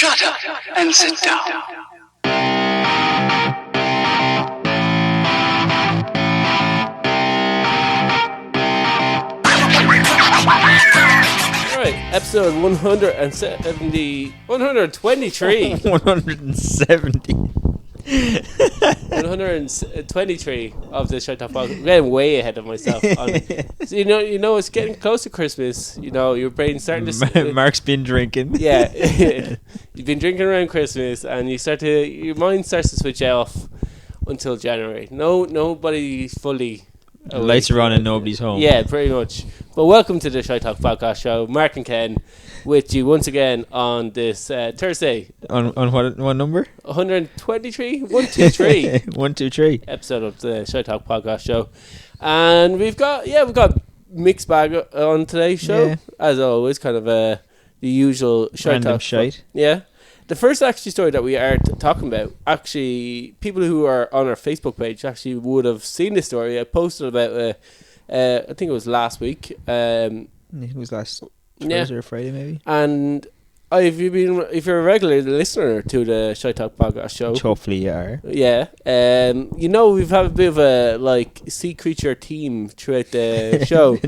Shut up and sit down. Alright, episode 123. 123 of the Shite podcast. I'm getting way ahead of myself. So you know, it's getting close to Christmas. You know, your brain's starting to. Mark's been drinking. Yeah, you've been drinking around Christmas, and your mind starts to switch off until January. Nobody fully. The lights are on and nobody's home. Yeah, pretty much. But welcome to the Shite Talk podcast show. Mark and Ken with you once again on this Thursday. On what number? 123? 123. 123. Episode of the Shite Talk podcast show. And we've got mixed bag on today's show. Yeah. As always, kind of the usual Shite Random Talk. shite. Yeah. The first actually story that we are talking about, actually, people who are on our Facebook page actually would have seen this story. I posted about I think it was last week. It was last Thursday or Friday, maybe. And if you're a regular listener to the Shite Talk podcast show, hopefully you are. Yeah. You know, we've had a bit of a sea creature theme throughout the show.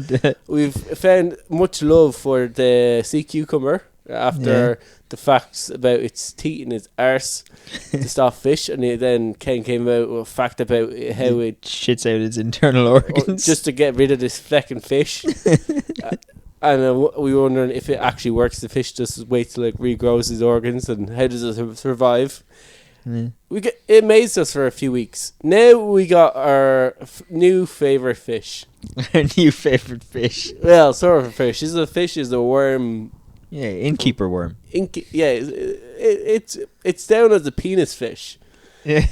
We've found much love for the sea cucumber after the facts about its teeth and its arse to stop fish, and then Ken came out with a fact about how it shits out its internal organs just to get rid of this feckin' fish. And we were wondering if it actually works. The fish just waits till it regrows his organs, and how does it survive? It amazed us for a few weeks. Now we got our new favourite fish. Our new favourite fish. Well, sort of a fish. The fish is a worm. Yeah, innkeeper worm. It's down as a penis fish. Yeah.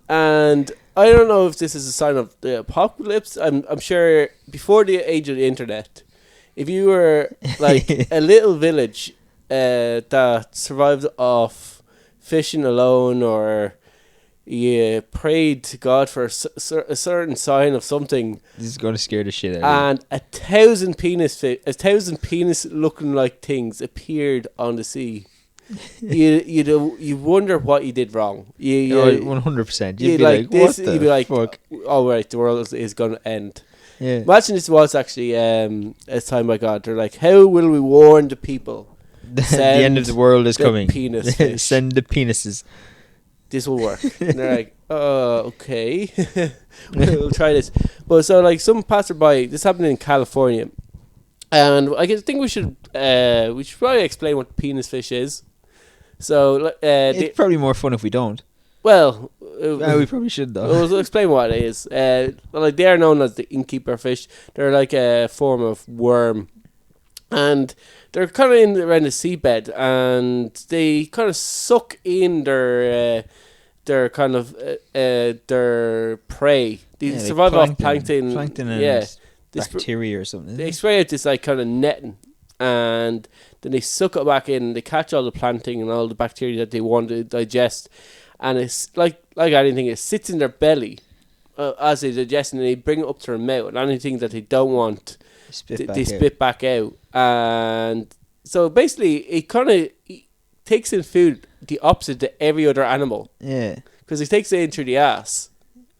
And I don't know if this is a sign of the apocalypse. I'm sure before the age of the internet, if you were like a little village that survived off fishing alone, or you prayed to God for a certain sign of something, this is going to scare the shit out of and 1,000 penis looking like things appeared on the sea. You wonder what you did wrong. 100%. You'd be like, this, what the you'd be like, fuck? Oh right, the world is going to end. Yeah. Imagine this was actually a time by God. They're like, how will we warn the people? The end of the world is coming. Penis fish. Send the penises. This will work. And they're like, okay. We'll try this. But so like some passerby, this happened in California, and I think we should probably explain what penis fish is. So it's probably more fun if we don't. Well, we probably should though. We'll explain what it is. Like they are known as the innkeeper fish. They're like a form of worm, and they're kind of around the seabed, and they kind of suck in their kind of their prey. They survive off plankton and bacteria or something. They spray out this like kind of netting, and then they suck it back in. They catch all the plankton and all the bacteria that they want to digest, and it's like anything. It sits in their belly as they digest, and they bring it up to their mouth. And anything that they don't want, they spit back out. And so basically, it kind of takes in food the opposite to every other animal. Yeah. Because it takes it in through the ass.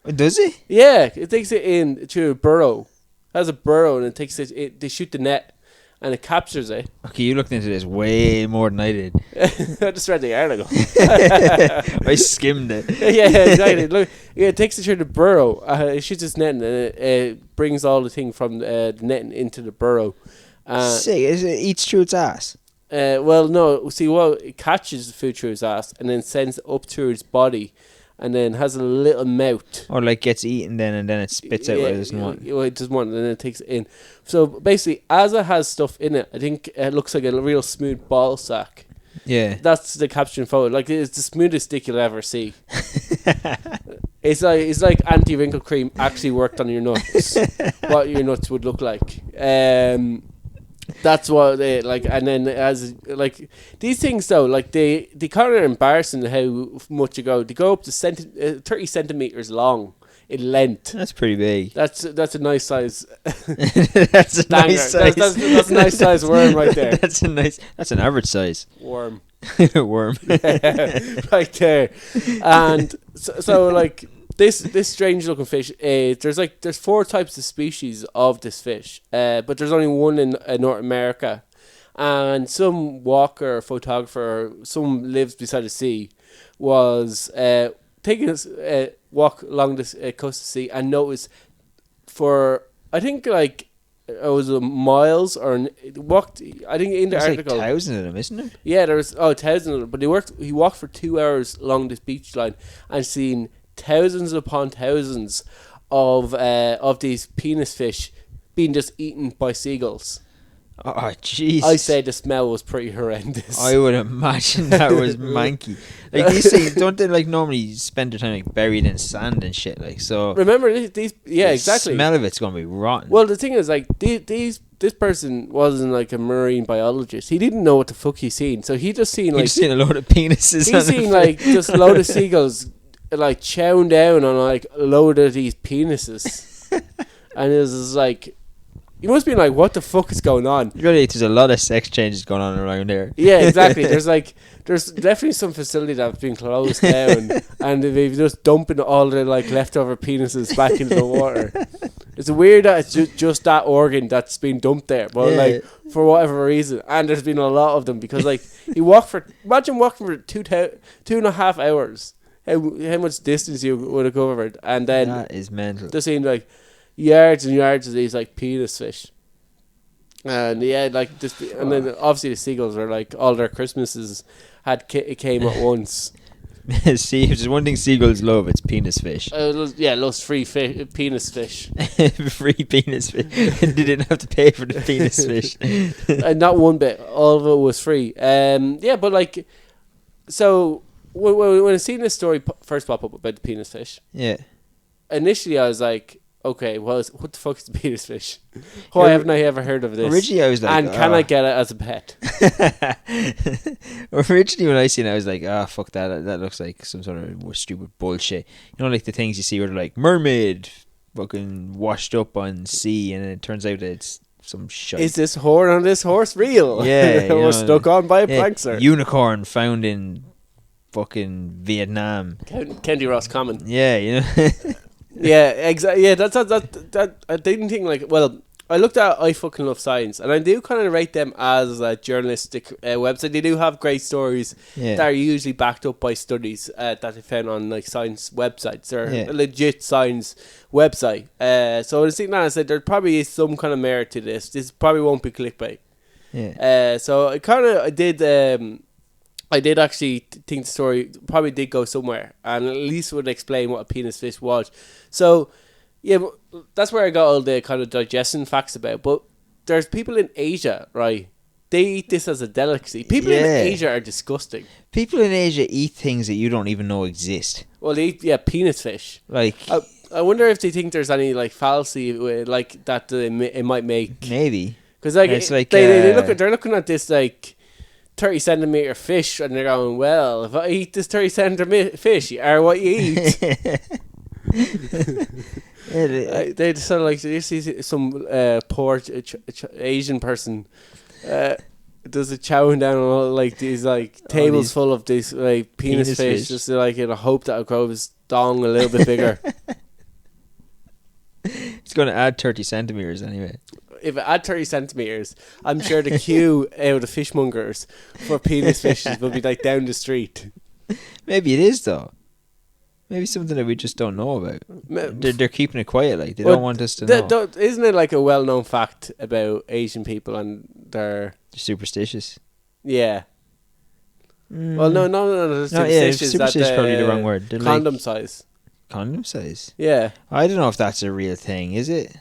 Does it? Yeah, it takes it in through a burrow. It has a burrow, and it takes it. They shoot the net, and it captures it. Okay, you looked into this way more than I did. I just read the article. I skimmed it. Yeah, exactly. Look, it takes it through the burrow. It shoots its net, and it brings all the thing from the netting into the burrow. It eats through its ass? Well, no. See, it catches the food through its ass and then sends it up through its body, and then has a little mouth. Or like gets eaten then, and then it spits out what it doesn't want. Well, it doesn't want, and then it takes it in. So basically, as it has stuff in it, I think it looks like a real smooth ball sack. Yeah. That's the caption photo. Like, it's the smoothest dick you'll ever see. It's like anti-wrinkle cream actually worked on your nuts. What your nuts would look like. That's what they like. And then as like these things though, like they kind of embarrassing how much you go. They go up to 30 centimeters long in length. That's pretty big. That's a nice size. That's a nice size. That's a nice size worm right there. That's an average size worm. Worm. Right there. And so like this strange looking fish, there's 4 types of species of this fish, but there's only one in North America. And some walker, photographer, some lives beside the sea, was taking a walk along this coast of the sea and noticed for, I think, like, it was miles or walked. I think in the There's article, like 1,000 of them, isn't there? yeah, there was 1,000 of them. But he walked for 2 hours along this beach line and seen thousands upon thousands of these penis fish being just eaten by seagulls. Oh, jeez. I say the smell was pretty horrendous. I would imagine that was manky. Like, these things, don't they, like, normally spend their time, like, buried in sand and shit, like, so... Remember, these yeah, the exactly. smell of it's going to be rotten. Well, the thing is, like, this person wasn't, like, a marine biologist. He didn't know what the fuck he's seen. So he just seen, like... He's seen a load of penises. He's seen, like, just a load of seagulls, like, chowing down on, like, a load of these penises. And it was just, like... You must be like, what the fuck is going on? Really, there's a lot of sex changes going on around here. Yeah, exactly. There's definitely some facility that's been closed down, and they've just dumping all the like leftover penises back into the water. It's weird that it's just that organ that's been dumped there, but like for whatever reason, and there's been a lot of them because like imagine walking for 2.5 hours. How much distance you would have covered, and then that is mental. Just seemed like yards and yards of these like penis fish, and yeah, like this, and then obviously the seagulls are like all their Christmases came at once. See, if there's one thing seagulls love, it's penis fish. Loves free penis fish. Free penis fish. They didn't have to pay for the penis fish. And not one bit. All of it was free. Yeah, but like, so when I seen this story first pop up about the penis fish, yeah, initially I was like, okay, well, what the fuck is the penis fish? Why haven't I ever heard of this? Originally, I was like, and can I get it as a pet? Originally, when I seen it, I was like, fuck that. That looks like some sort of stupid bullshit. You know, like the things you see where they're like, mermaid, fucking washed up on sea, and it turns out that it's some shit. Is this horn on this horse real? Yeah. Or stuck on by a prankster. Unicorn found in fucking Vietnam. Candy Ross Common. Yeah, you know. Yeah, exactly. Yeah, that. I didn't think like. Well, I looked at I Fucking Love Science, and I do kind of rate them as a journalistic website. They do have great stories that are usually backed up by studies that they found on like science websites. They're a legit science website. So I was thinking that, I said there probably is some kind of merit to this. This probably won't be clickbait. Yeah. So I did actually think the story probably did go somewhere, and at least would explain what a penis fish was. So, yeah, that's where I got all the kind of digestion facts about. But there's people in Asia, right? They eat this as a delicacy. People in Asia are disgusting. People in Asia eat things that you don't even know exist. Well, they eat, penis fish. Like, I wonder if they think there's any like fallacy with, like that it might make. Maybe. Because like, they're looking at this like 30 centimeter fish, and they're going, well, if I eat this 30 centimeter fish, you are what you eat. They sort of like, you see some poor Asian person does a chowing down on all like these like tables full of these like penis fish, just like in a hope that it'll grow his dong a little bit bigger. It's going to add 30 centimeters anyway. If it had 30 centimetres, I'm sure the queue out of the fishmongers for penis fishes will be like down the street. Maybe it is though. Maybe something that we just don't know about. They're keeping it quiet, like they don't want us to know. Isn't it like a well-known fact about Asian people and they're superstitious? Yeah. Well, no. Superstitious is probably the wrong word. They're condom size. Condom size? Yeah. I don't know if that's a real thing, is it?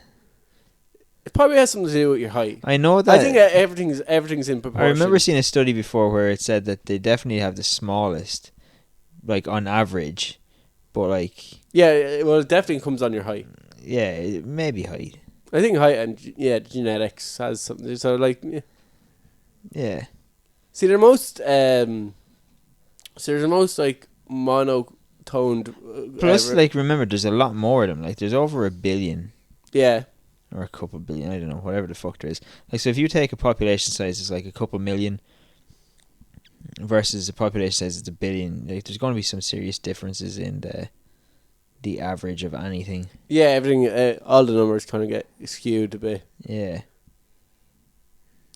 It probably has something to do with your height. I know that. I think everything's in proportion. I remember seeing a study before where it said that they definitely have the smallest, like on average, but like. Yeah, well, it definitely comes on your height. Yeah, maybe height. I think height and genetics has something. So like. Yeah. See, they're most like monotoned. Plus, like, remember, there's a lot more of them. Like, there's over 1 billion. Yeah. Or a couple billion, I don't know, whatever the fuck there is. Like, so if you take a population size, it's like a couple million. versus the population says it's 1 billion. Like, there's going to be some serious differences in the average of anything. Yeah, everything, all the numbers kind of get skewed a bit. Yeah.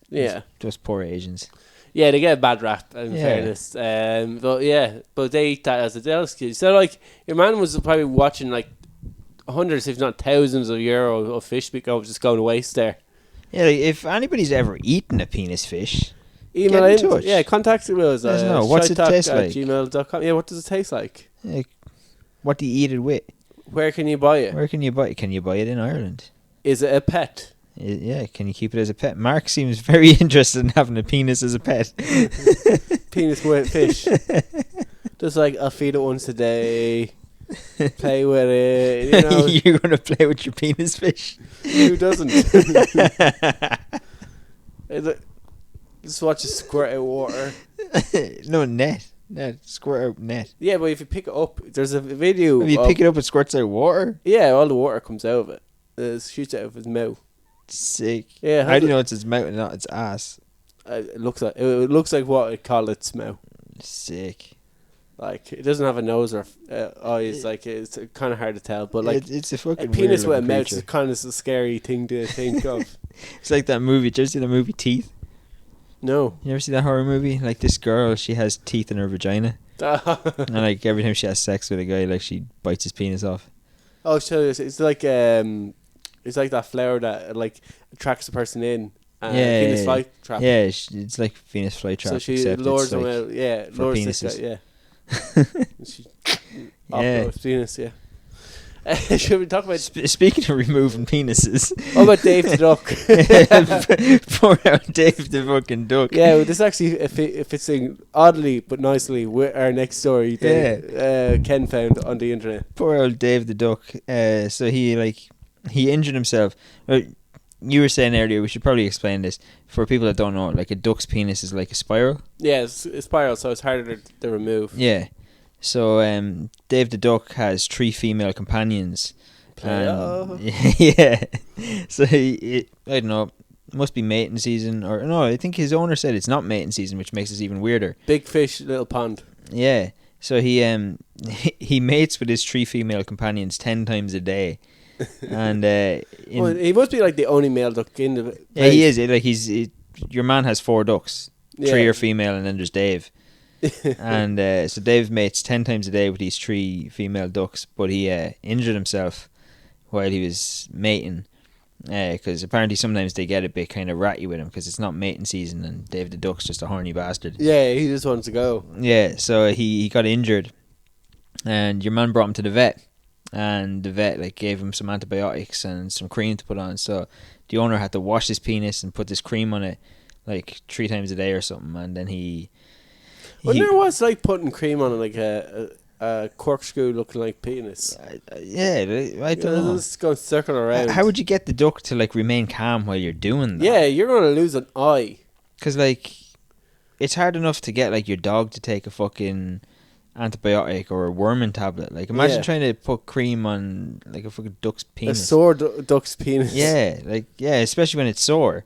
Yeah. Just poor Asians. Yeah, they get a bad rap, in Yeah. fairness. But they eat that as a delicacy. So, like, your man was probably watching, like, hundreds, if not thousands of euro of fish just going to waste there. Yeah, like, if anybody's ever eaten a penis fish, Email get in in, touch. yeah, contact us. Let us know. What's it taste like? @gmail.com. Yeah, what does it taste like? like, what do you eat it with? Where can you buy it? Where can you buy it? Can you buy it in Ireland? Is it a pet? Yeah, can you keep it as a pet? Mark seems very interested in having a penis as a pet. Penis with fish. Just like, I'll feed it once a day. Play with it. You know, You're going to play with your penis fish? who doesn't? Just watch it squirt out water. No, net. Squirt out net. Yeah, but if you pick it up, there's a video. If you pick it up, it squirts out water? Yeah, all the water comes out of it. It shoots out of his mouth. Sick. Yeah, How do you know it's its mouth and not its ass? It looks like what I call its mouth. Sick. Like, it doesn't have a nose or eyes. Like, it's kind of hard to tell. But like, it's a fucking a penis with a weird-looking mouth creature. is kind of a scary thing to think of. It's like that movie. Did you ever see the movie Teeth? No. You ever see that horror movie? Like, this girl, she has teeth in her vagina. And like every time she has sex with a guy, like, she bites his penis off. Oh, so it's like that flower that like attracts the person in. Penis fly trap. Yeah, it's like Venus flytrap. So she except lures it's them like out. Yeah, for lures this penises. guy, yeah. She offloads penis, yeah. Should we talk about? Speaking of removing penises, What about Dave the Duck? Poor old Dave the fucking duck. Yeah, well, this actually fits in oddly but nicely with our next story that Ken found on the internet. Poor old Dave the duck. So he injured himself. You were saying earlier, we should probably explain this for people that don't know. Like, a duck's penis is like a spiral. Yeah, it's a spiral, so it's harder to remove. Yeah. So Dave the duck has 3 female companions. Yeah. So I don't know. It must be mating season, or no? I think his owner said it's not mating season, which makes it even weirder. Big fish, little pond. Yeah. So he mates with his 3 female companions 10 times a day. And Well, he must be like the only male duck in the. yeah, he is. Like, your man has 4 ducks. 3 are female, and then there's Dave. And so Dave mates 10 times a day with these 3 female ducks, but he injured himself while he was mating, because apparently sometimes they get a bit kind of ratty with him because it's not mating season, and Dave the duck's just a horny bastard. Yeah, he just wants to go. Yeah, so he got injured, and your man brought him to the vet, and the vet like gave him some antibiotics and some cream to put on. So the owner had to wash his penis and put this cream on it like 3 times a day or something, and then he Wonder what's like putting cream on like a corkscrew looking like penis. I don't know. Just go circling around. How would you get the duck to like remain calm while you're doing that? Yeah, you're gonna lose an eye. Because like, it's hard enough to get like your dog to take a fucking antibiotic or a worming tablet. Like, imagine trying to put cream on like a fucking duck's penis. A sore duck's penis. Yeah, especially when it's sore.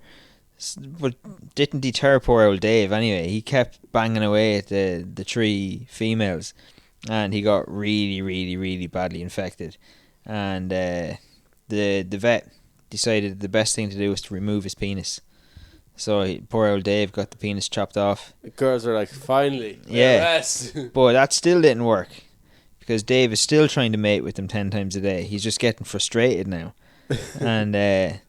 But didn't deter poor old Dave anyway. He kept banging away at the 3 females, and he got really, really, really badly infected. And the vet decided the best thing to do was to remove his penis. So poor old Dave got the penis chopped off. The girls are like, finally. Yeah. Yes. But that still didn't work, because Dave is still trying to mate with them 10 times a day. He's just getting frustrated now. And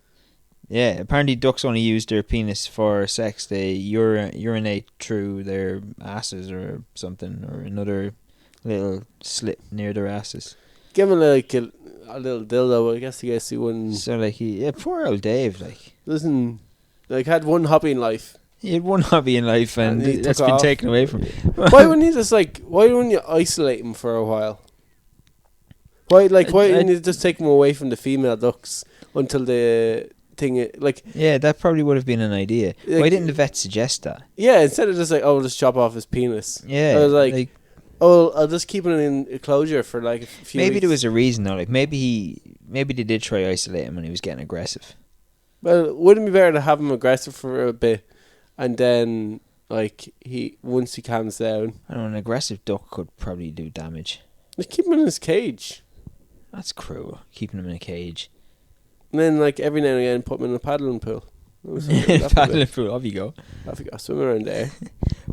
yeah, apparently ducks only use their penis for sex. They urinate through their asses or something, or another little slit near their asses. Give him like a little dildo. I guess he wouldn't. So like poor old Dave, like, Doesn't like had one hobby in life. he had one hobby in life, and he that's took been off. taken away from him. Why wouldn't you just like? Why wouldn't you isolate him for a while? Why wouldn't you just take him away from the female ducks until the thing like? Yeah, that probably would have been an idea. Like, why didn't the vet suggest that? Yeah, instead of just like, oh, just chop off his penis. Yeah, I was like, oh, I'll just keep it in enclosure for like a few maybe weeks. there was a reason though. Like, maybe they did try isolate him when he was getting aggressive. Well, wouldn't it be better to have him aggressive for a bit, and then Like, once he calms down. I don't know, an aggressive duck could probably do damage. Just keep him in his cage. That's cruel, keeping him in a cage. And then, like, every now and again, put him in a paddling pool. Paddling pool, off you go. Off you go, swim around there.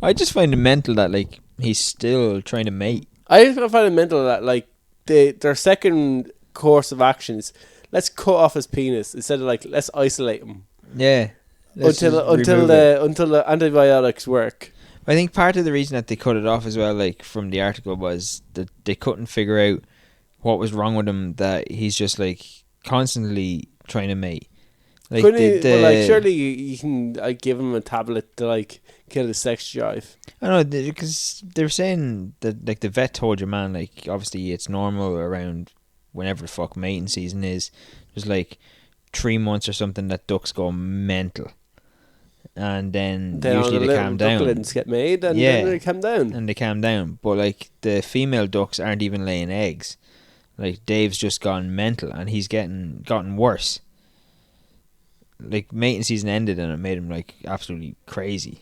I just find it mental that, like, he's still trying to mate. I find it mental that, like, their second course of actions, let's cut off his penis instead of, like, let's isolate him. Yeah. Until the antibiotics work. I think part of the reason that they cut it off as well, like, from the article, was that they couldn't figure out what was wrong with him, that he's just, like, constantly trying to mate. Like, surely you can give him a tablet to, like, kill his sex drive. I know, because they were saying that, like, the vet told your man, like, obviously it's normal around whenever the fuck mating season is. There's, like, 3 months or something that ducks go mental. And then usually they calm down. Ducklings get made and then they calm down. And they calm down. But, like, the female ducks aren't even laying eggs. Like, Dave's just gone mental and he's gotten worse. Like, mating season ended and it made him, like, absolutely crazy.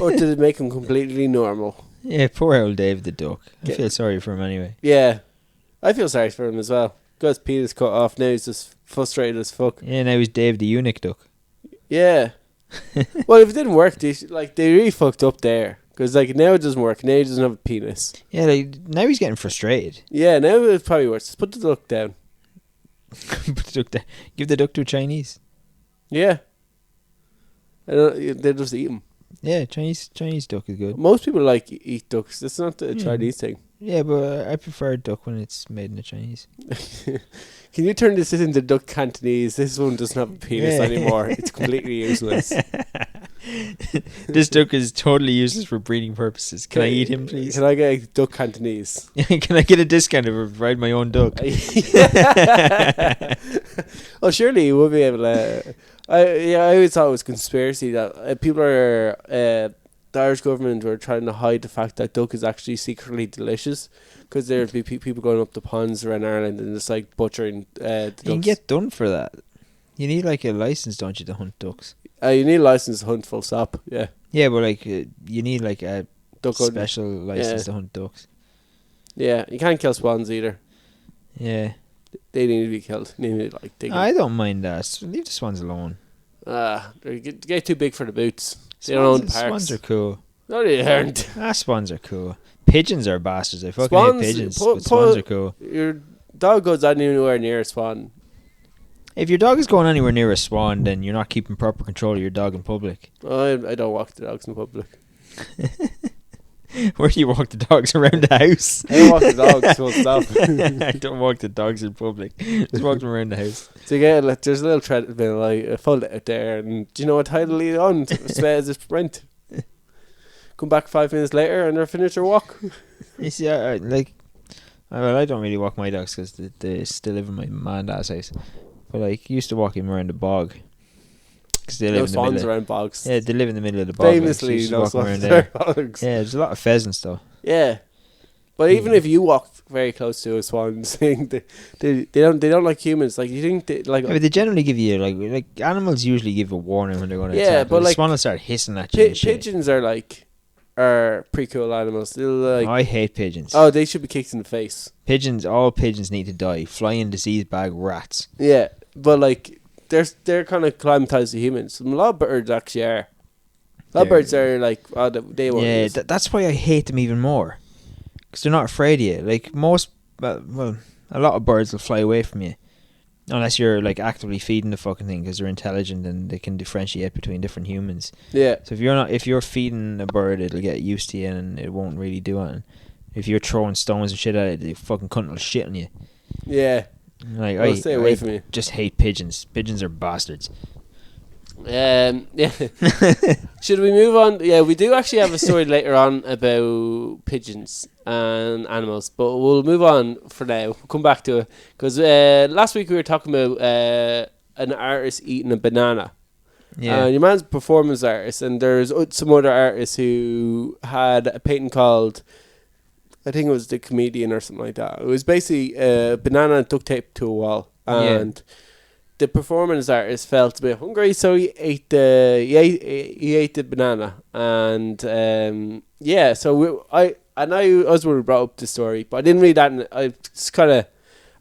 Or did it make him completely normal? Yeah, poor old Dave the duck. I feel sorry for him anyway. Yeah, I feel sorry for him as well. Got his penis cut off, now he's just frustrated as fuck. Yeah, now he's Dave the eunuch duck. Yeah. Well, if it didn't work, they really fucked up there. Because, like, now it doesn't work. Now he doesn't have a penis. Yeah, like, now he's getting frustrated. Yeah, now it's probably worse. Just put the duck down. Put the duck down. Give the duck to a Chinese. Yeah. They just eat them. Yeah, Chinese duck is good. Most people eat ducks. That's not a Chinese thing. Yeah, but I prefer duck when it's made in the Chinese. Can you turn this into duck Cantonese? This one doesn't have a penis anymore. It's completely useless. This duck is totally useless for breeding purposes. Can I eat him, please? Can I get a duck Cantonese? Can I get a discount if I provide my own duck? Well, surely you would be able to. I always thought it was conspiracy that people are. The Irish government were trying to hide the fact that duck is actually secretly delicious, because there'd be people going up the ponds around Ireland and just like butchering the ducks. You can get done for that. You need like a license, don't you, to hunt ducks? You need a license to hunt, full stop. Yeah. Yeah, but like you need like a duck special license to hunt ducks. Yeah, you can't kill swans either. Yeah, they need to be killed. They need to, like, dig I don't mind that. Leave the swans alone. They get too big for the boots. They don't own parks. Swans are cool. No, they aren't. Swans are cool. Pigeons are bastards. I fucking hate pigeons. But swans are cool. Your dog goes anywhere near a swan. If your dog is going anywhere near a swan, then you're not keeping proper control of your dog in public. I don't walk the dogs in public. Where do you walk the dogs? Around the house? I don't walk the dogs, full stop. I don't walk the dogs in public. Just walk them around the house. So there's a little treadmill, I fold it out there, and do you know what title lead on? As a sprint. Come back 5 minutes later and they're finished their walk. You see, I don't really walk my dogs because they still live in my mum and dad's house. But like, used to walk him around the bog. Cause they live in the middle around bogs. Yeah, they live in the middle of the bog. Famously, like, so around there. Bogs. Yeah, there's a lot of pheasants though. Yeah, but even if you walk very close to a swan, they don't like humans. Like, you think they like? Yeah, but they generally give you like animals usually give a warning when they're going to attack. But the like, swan will start hissing at you. Pigeons are pretty cool animals. I hate pigeons. Oh, they should be kicked in the face. All pigeons need to die. Flying disease bag rats. Yeah, but like, they're kind of climatized to humans. A lot of birds actually are. A lot of birds are like, they won't. Yeah, that's why I hate them even more. Because they're not afraid of you. Like most, well, a lot of birds will fly away from you. Unless you're like actively feeding the fucking thing, because they're intelligent and they can differentiate between different humans. Yeah. So if you're feeding a bird, it'll get used to you and it won't really do anything. If you're throwing stones and shit at it, the fucking cunt will shit on you. Yeah. Like, I'll stay away from you. Just hate pigeons. Pigeons are bastards. Yeah. Should we move on? Yeah, we do actually have a story later on about pigeons and animals, but we'll move on for now. We'll come back to it because last week we were talking about an artist eating a banana. Yeah, your man's a performance artist, and there's some other artists who had a painting called, I think it was The Comedian or something like that. It was basically a banana duct taped to a wall, and the performance artist felt a bit hungry, so he ate he ate the banana, and So I know Oswald brought up the story, but I didn't read that. And I just I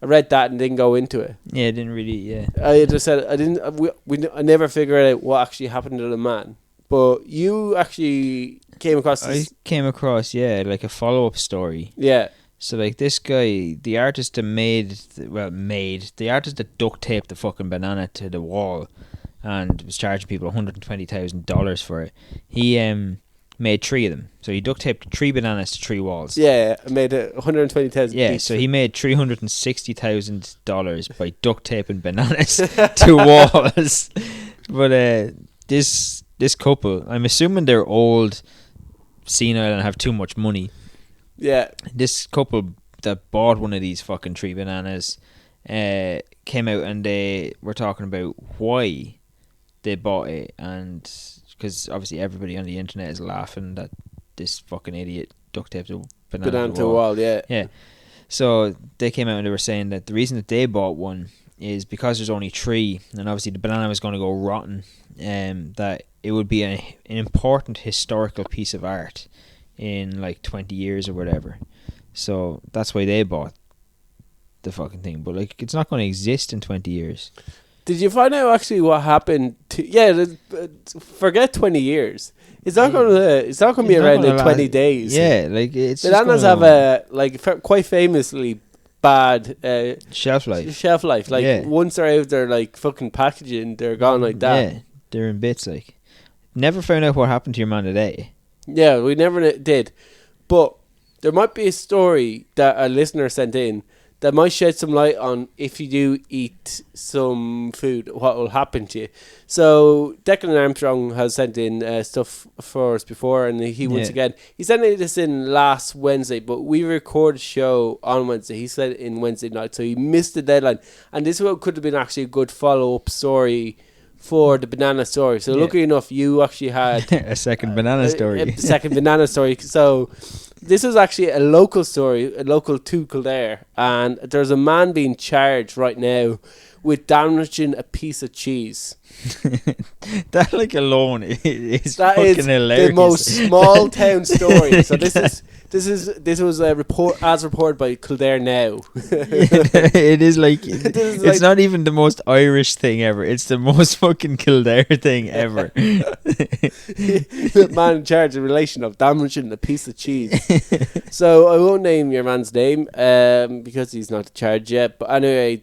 read that and didn't go into it. Yeah, I didn't really. Yeah, I just said I didn't. I never figured out what actually happened to the man. But you actually came across this. I came across like a follow up story. Yeah. So like this guy, the artist that the artist that duct taped the fucking banana to the wall and was charging people $120,000 for it. He made 3 of them. So he duct taped 3 bananas to 3 walls. Yeah, I made it $120,000. Yeah, so he made $360,000 by duct taping bananas to walls. But this couple, I'm assuming they're old, senile, and have too much money. Yeah. This couple that bought one of these fucking 3 bananas came out and they were talking about why they bought it, and because obviously everybody on the internet is laughing that this fucking idiot duct taped a banana to a wall. Yeah. So they came out and they were saying that the reason that they bought one is because there's only 3, and obviously the banana was going to go rotten, that it would be an important historical piece of art in like 20 years or whatever. So that's why they bought the fucking thing. But like, it's not going to exist in 20 years. Did you find out actually what happened to... forget 20 years. It's not going to be around in 20 days. Yeah, like it's... Bananas have a quite famously bad shelf life. Like once they're out their like fucking packaging, they're gone like that. Yeah, they're in bits. Like, never found out what happened to your man today. Yeah, we never did. But there might be a story that a listener sent in that might shed some light on if you do eat some food, what will happen to you. So Declan Armstrong has sent in stuff for us before, and he sent this in last Wednesday, but we record a show on Wednesday. He sent it in Wednesday night, so he missed the deadline. And this could have been actually a good follow-up story for the banana story. So lucky enough, you actually had a second banana story. A second banana story. So this was actually a local story, a local to Kildare, and there's a man being charged right now with damaging a piece of cheese. That like alone is that fucking is hilarious. The most small town story. So this was a report as reported by Kildare Now. It is like it's not even the most Irish thing ever. It's the most fucking Kildare thing ever. The man in charge in relation of damaging a piece of cheese. So I won't name your man's name because he's not charged yet. But anyway,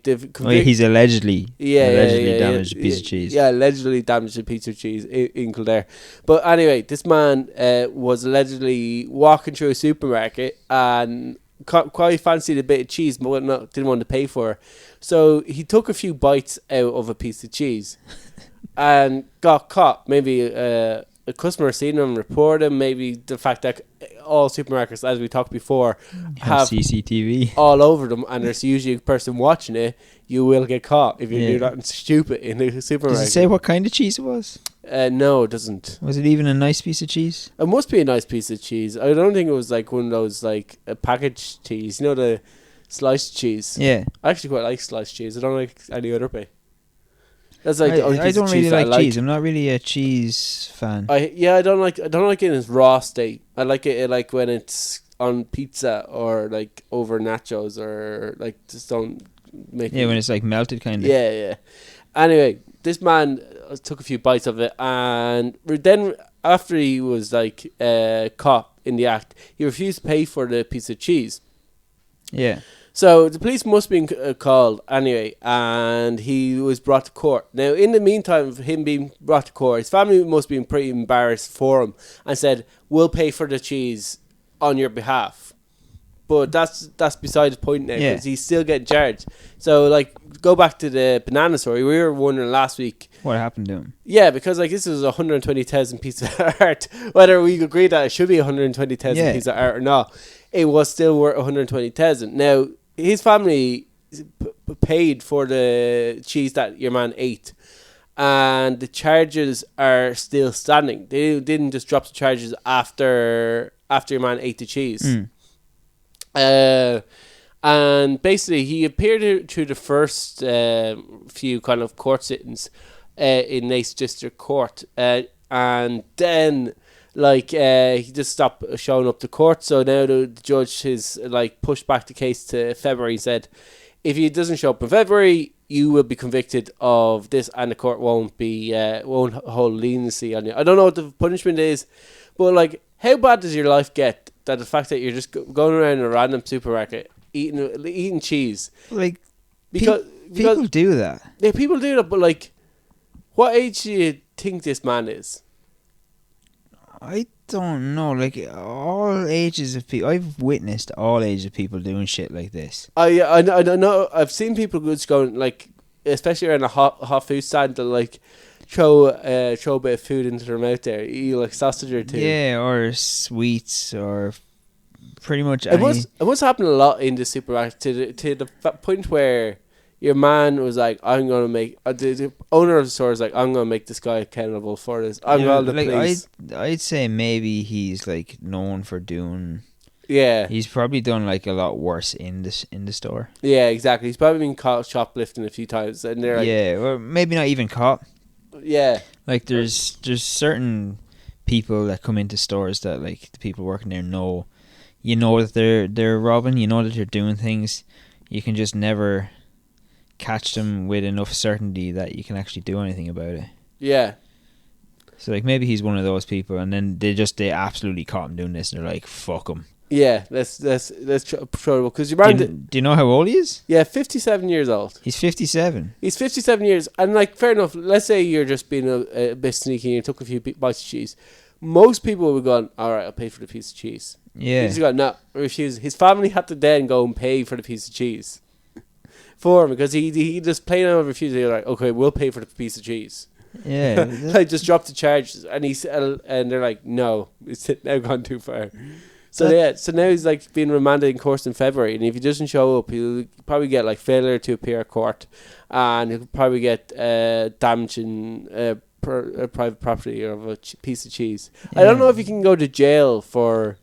he's allegedly damaged a piece of cheese. Yeah, allegedly damaged a piece of cheese in Kildare. But anyway, this man was allegedly walking through a supermarket and quite fancied a bit of cheese, but didn't want to pay for it. So he took a few bites out of a piece of cheese and got caught. Maybe a customer seen him, reported him. Maybe the fact that all supermarkets, as we talked before, have CCTV all over them, and there's usually a person watching it. You will get caught if you do that stupid in the supermarket. Does it say what kind of cheese it was? No, it doesn't. Was it even a nice piece of cheese? It must be a nice piece of cheese. I don't think it was like one of those like a packaged cheese. You know, the sliced cheese. Yeah. I actually quite like sliced cheese. I don't like any other way. That's like I don't really like cheese. I'm not really a cheese fan. I don't like it in its raw state. I like it like when it's on pizza or like over nachos or like just don't make it. Yeah, when it's like melted kind of. Yeah. Anyway, this man took a few bites of it, and then after he was like caught in the act, he refused to pay for the piece of cheese. Yeah. So the police must have been called anyway, and he was brought to court. Now, in the meantime of him being brought to court, his family must have been pretty embarrassed for him and said, "We'll pay for the cheese on your behalf." But that's beside the point now, because he's still getting charged. So, like, go back to the banana story. We were wondering last week what happened to him. Yeah, because like this is a 120,000 piece of art. Whether we agree that it should be 120,000 piece of art or not, it was still worth 120,000. Now, his family paid for the cheese that your man ate, and the charges are still standing. They didn't just drop the charges after your man ate the cheese. And basically, he appeared through the first few kind of court sittings in Naas District Court, and then he just stopped showing up to court. So now the judge has pushed back the case to February. He said, if he doesn't show up in February, you will be convicted of this, and the court won't hold leniency on you. I don't know what the punishment is, but how bad does your life get that the fact that you're just going around a random supermarket eating cheese? Because people do that. Yeah, people do that, but what age do you think this man is? I don't know. All ages of people. I've witnessed all ages of people doing shit like this. I know. I've seen people just going especially around a hot food stand, to throw a bit of food into their mouth there, eat sausage or two. Yeah, or sweets, or pretty much. It must happen a lot in the supermarket to the point where your man was like, I'm going to make... the owner of the store is like, I'm going to make this guy accountable for this. I'm going to police. I'd say maybe he's known for doing... Yeah. He's probably done a lot worse in the store. Yeah, exactly. He's probably been caught shoplifting a few times. And they're yeah, or maybe not even caught. Yeah. There's certain people that come into stores that the people working there know. You know that they're robbing. You know that they're doing things. You can just never catch them with enough certainty that you can actually do anything about it. Yeah. So maybe he's one of those people, and then they absolutely caught him doing this, and they're like, fuck him. Yeah, that's trouble. Because do you know how old he is? Yeah, 57 years old. He's 57. He's 57 years, and fair enough. Let's say you're just being a bit sneaky and you took a few bites of cheese. Most people would have gone, all right, I'll pay for the piece of cheese. Yeah. He's gone, no, refuse. His family had to then go and pay for the piece of cheese for him, because he just plain out refused. They're like, okay, we'll pay for the piece of cheese. Yeah. Just dropped the charges, and and they're like, no, it's now gone too far. So now he's being remanded in court in February, and if he doesn't show up, he'll probably get failure to appear at court, and he'll probably get damaging private property of a piece of cheese. Yeah. I don't know if you can go to jail for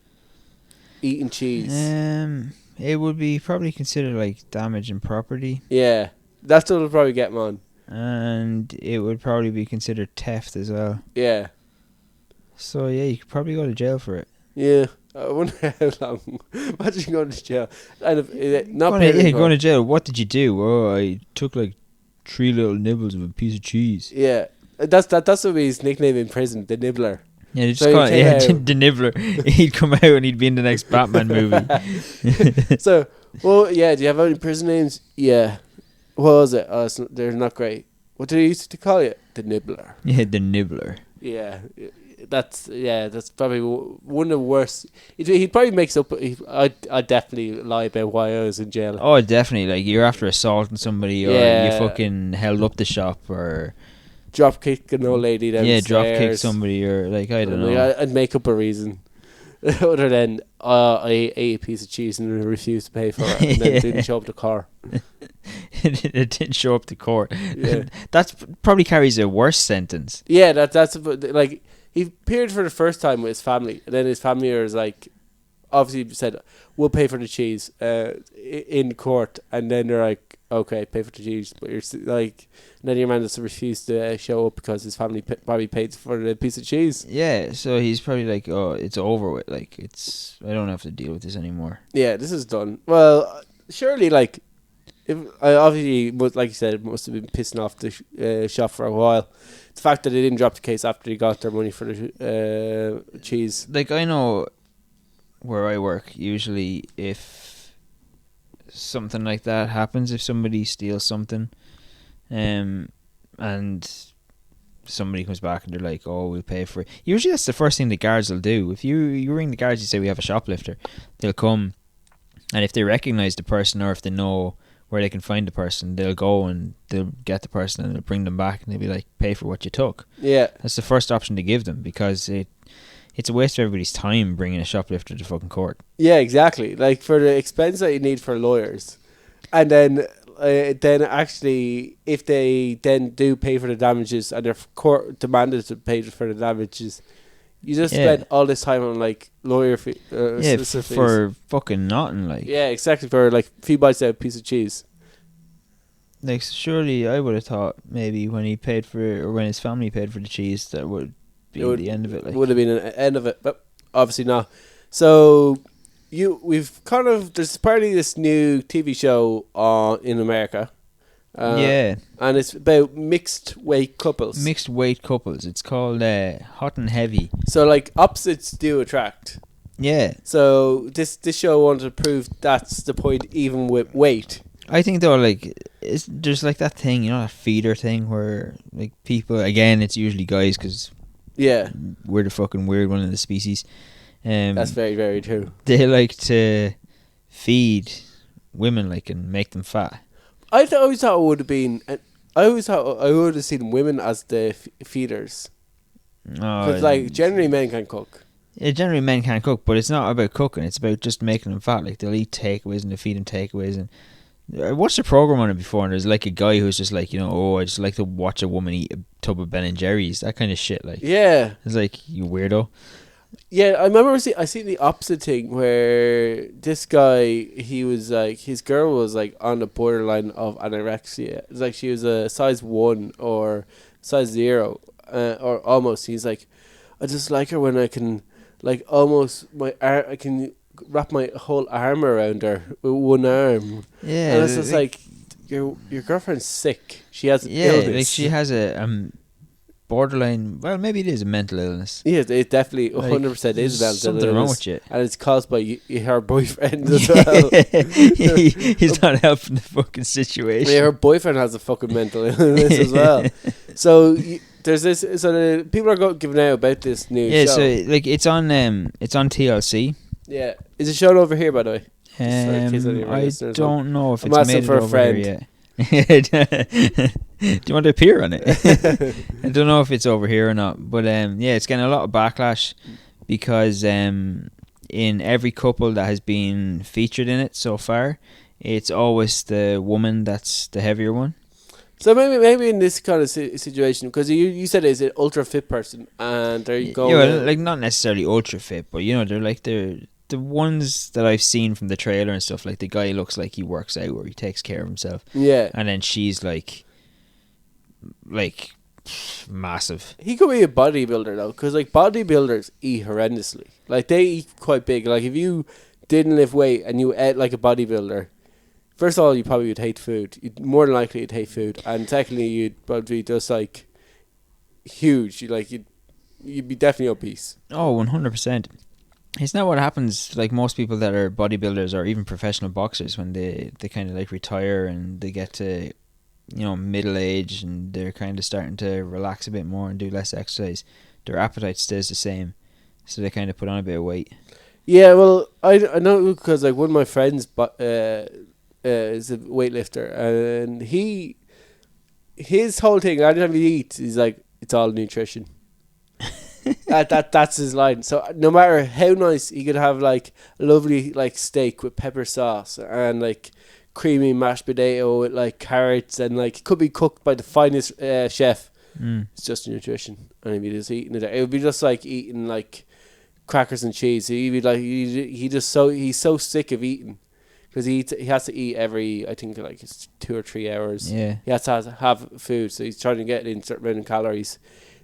eating cheese. It would be probably considered damaging property. Yeah, that's what it'll probably get him on. And it would probably be considered theft as well. Yeah. So yeah, you could probably go to jail for it. Yeah. I wonder how long. Imagine going to jail. And going to jail. What did you do? Oh, I took 3 little nibbles of a piece of cheese. Yeah. That's what his nickname in prison, the Nibbler. Yeah, they just call it the Nibbler. He'd come out and he'd be in the next Batman movie. So, do you have any prison names? Yeah. What was it? Oh, they're not great. What did they used to call you? The Nibbler. Yeah, the Nibbler. Yeah. That's probably one of the worst. He'd probably mix up. I'd definitely lie about why I was in jail. Oh, definitely. You're after assaulting somebody, or you fucking held up the shop, or drop kick an old lady downstairs. Yeah, drop kick somebody, or I don't know. I'd make up a reason other than I ate a piece of cheese and refused to pay for it, and then didn't show up to court. It didn't show up to court. Yeah. That probably carries a worse sentence. Yeah, that's he appeared for the first time with his family, and then his family was obviously said, we'll pay for the cheese in court, and then they're like, okay, pay for the cheese, but you're and then your man just refused to show up because his family probably paid for the piece of cheese. Yeah, so he's probably oh, it's over with, I don't have to deal with this anymore. Yeah, this is done. Well, surely if I obviously, like you said, it must have been pissing off the shop for a while. The fact that they didn't drop the case after they got their money for the cheese. I know where I work, usually if something like that happens, if somebody steals something, and somebody comes back and they're like, oh, we'll pay for it. Usually that's the first thing the guards will do. If you ring the guards, you say we have a shoplifter, they'll come, and if they recognise the person, or if they know where they can find the person, they'll go and they'll get the person and they'll bring them back, and they'll be like, pay for what you took. Yeah. That's the first option to give them, because it's a waste of everybody's time bringing a shoplifter to fucking court. Yeah, exactly. For the expense that you need for lawyers, and then actually, if they then do pay for the damages and they're court demanded to pay for the damages, You just spent all this time on like lawyer fees. For fucking nothing. Like, yeah, exactly, for like a few bites out of a piece of cheese. like, surely I would have thought maybe when he paid for it, or when his family paid for the cheese, that would be the end of it. Like, would have been an end of it, but obviously not. So there's apparently this new TV show in America. and it's about mixed weight couples. It's called Hot and Heavy. So like opposites do attract. Yeah. So this show wanted to prove that's the point, even with weight. I think though, like, there's like that thing, that feeder thing where like people, again, it's usually guys because we're the fucking weird one of the species. That's very, very true. They like to feed women, like, and make them fat. I always thought it would have been. I always thought I would have seen women as the feeders. Because like generally men can cook. Yeah, generally men can't cook, but it's not about cooking. It's about just making them fat. Like, they'll eat takeaways and they feed them takeaways. And I watched a program on it before, and there's like a guy who's just like, I just like to watch a woman eat a tub of Ben and Jerry's, that kind of shit. Like, yeah, it's like, you weirdo. Yeah, I remember I seen the opposite thing where this guy, he was like, his girl was like on the borderline of anorexia. It's like she was a size 1 or size 0, or almost. He's like, I just like her when I can, like, almost I can wrap my whole arm around her with one arm. Yeah, and it's just like your girlfriend's sick. She has illness. Like, she has a borderline. Well, maybe it is a mental illness. Yeah, it definitely 100% is a mental illness. Something wrong with you, and it's caused by her boyfriend as well. He's not helping the fucking situation. Yeah, her boyfriend has a fucking mental illness as well. So there's this. So people are giving out about this new show. So like it's on TLC. Yeah, is it shown over here, by the way? I don't know if it's made for it a over friend. Here yet. Do you want to appear on it? I don't know if it's over here or not, but it's getting a lot of backlash because in every couple that has been featured in it so far, it's always the woman that's the heavier one. So maybe in this kind of situation, because you said it's an ultra fit person, and they're going. Yeah, well, like, not necessarily ultra fit, but they're the ones that I've seen from the trailer and stuff. Like, the guy looks like he works out or he takes care of himself. Yeah, and then she's like massive. He could be a bodybuilder though, because like bodybuilders eat horrendously. Like, they eat quite big. Like, if you didn't lift weight and you ate like a bodybuilder, first of all, you probably would hate food. More than likely, you'd hate food, and secondly, you'd probably just like huge. You'd be definitely obese. Oh, 100%. It's not what happens. Like, most people that are bodybuilders or even professional boxers, when they kind of like retire and they get to middle age and they're kind of starting to relax a bit more and do less exercise, their appetite stays the same, so they kind of put on a bit of weight. Yeah, well, I know, because like one of my friends is a weightlifter, and his whole thing, anytime he eats, he's like, it's all nutrition. That's his line. So no matter how nice, he could have like a lovely like steak with pepper sauce and like creamy mashed potato with like carrots, and like it could be cooked by the finest chef. It's just nutrition, and he'd be just eating it. It would be just like eating like crackers and cheese. He'd be like, he's so sick of eating, because he has to eat every, I think, like, it's 2 or 3 hours. Yeah, he has to have food, so he's trying to get in a certain amount of calories.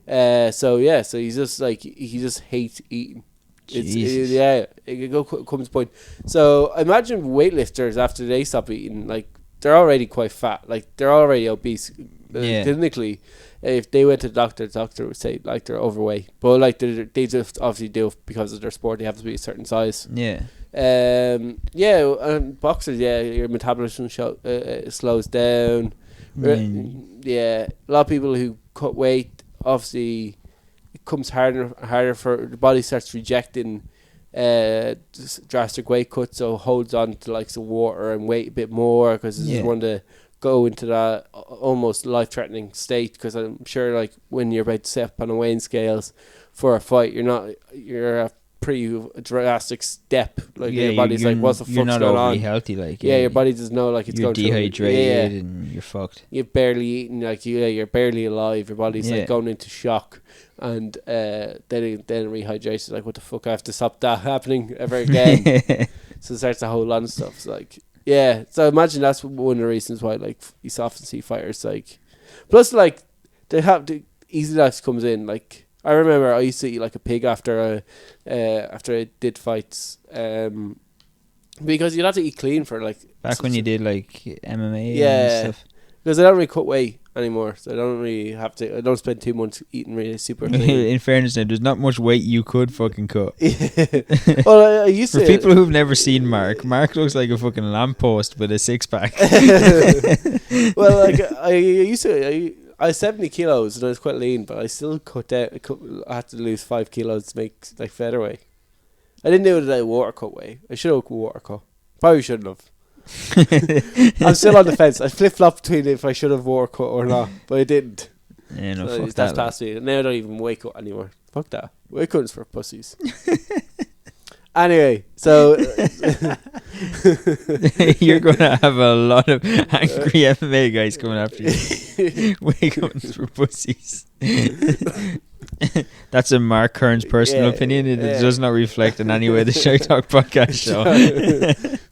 So he's just like, he just hates eating. It comes to point. So imagine weightlifters, after they stop eating, like, they're already quite fat, like they're already obese. Clinically, if they went to the doctor would say like they're overweight, but like they just obviously do, because of their sport, they have to be a certain size. And boxers, your metabolism slows down. A lot of people who cut weight, obviously it comes harder for the body, starts rejecting drastic weight cuts, so holds on to like some water and weight a bit more, because it's just want to go into that almost life-threatening state. Because I'm sure, like, when you're about to step on a weighing scales for a fight, you're pretty drastic step. Like Yeah, your body's like, what's the you're fuck's not going overly on? healthy, like Your body doesn't know, like, it's you're going through. dehydrated and you're fucked. You've barely eaten, like, you're barely alive. Your body's like Yeah. going into shock, and then it rehydrates. Like, what the fuck? I have to stop that happening ever again. So it starts a whole lot of stuff. It's like, yeah. So I imagine that's one of the reasons why, like, you often see fighters, like, plus, like, they have the easy life comes in. Like, I remember I used to eat like a pig after I did fights, because you'd have to eat clean for like Back when you did like MMA yeah, and stuff. because I don't really cut weight anymore, so I don't really have to. I don't spend 2 months eating really super clean. In fairness, now, there's not much weight you could fucking cut. Well, I used For to. people who've never seen Mark looks like a fucking lamppost with a six pack. Well, like I used to. I was 70 kilos and I was quite lean, but I still cut down. I had to lose 5 kilos to make like featherweight. I didn't do it at water cut weight. I should have water cut. Probably shouldn't have. I'm still on the fence. I flip flop between if I should have water cut or not, but I didn't. Yeah, no, So fuck that's that. past me. Now I don't even weight cut anymore. Fuck that. Weight cutting's for pussies. Anyway, so You're going to have a lot of angry MMA guys coming after you. Weight cuttings for pussies. That's a Mark Kern's personal opinion. It does not reflect in any way the Shite Talk podcast show.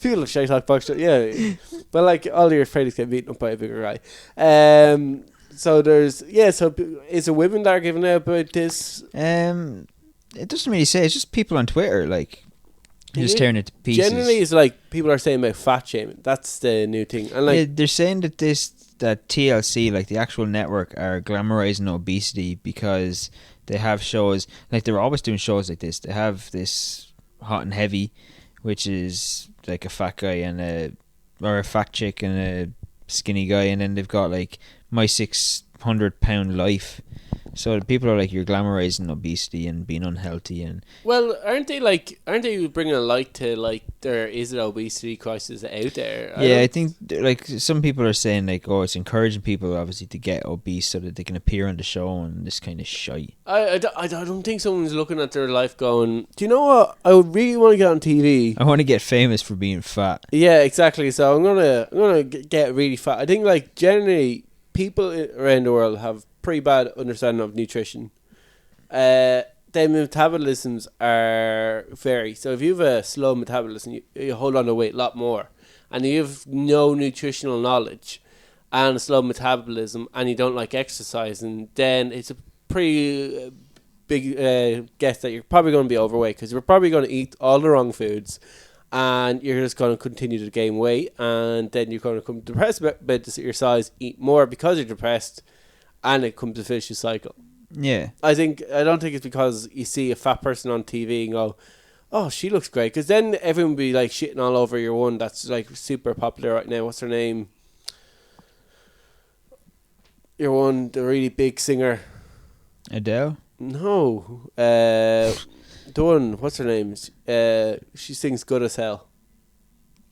People of Shite Talk podcast show, yeah. But like all your friends get beaten up by a bigger guy. So there's so is it women that are giving out about this? It doesn't really say. It's just people on Twitter like just tearing it to pieces. Generally, it's like people are saying about fat shaming. That's the new thing. And like they're saying that that TLC, like the actual network, are glamorizing obesity because they have shows like they're always doing shows like this. They have this Hot and Heavy, which is like a fat guy or a fat chick and a skinny guy, and then they've got like My 600 Pound Life. So people are like, you're glamorizing obesity and being unhealthy, and well, aren't they bringing a light to like there is an obesity crisis out there? I think like some people are saying like, oh, it's encouraging people obviously to get obese so that they can appear on the show and this kind of shite. I don't think someone's looking at their life going, do you know what? I would really want to get on TV. I want to get famous for being fat. Yeah, exactly. So I'm gonna get really fat. I think like generally people around the world have pretty bad understanding of nutrition. Their metabolisms are vary. So if you have a slow metabolism, you hold on to weight a lot more, and you have no nutritional knowledge and a slow metabolism, and you don't like exercising, then it's a pretty big guess that you're probably going to be overweight because you're probably going to eat all the wrong foods, and you're just going to continue to gain weight, and then you're going to become depressed about your size, eat more because you're depressed, and it comes to finish the cycle. Yeah. I don't think it's because you see a fat person on TV and go, oh, she looks great. Because then everyone will be like shitting all over your one that's like super popular right now. What's her name? Your one, the really big singer. Adele? No. The one, what's her name? She sings Good as Hell.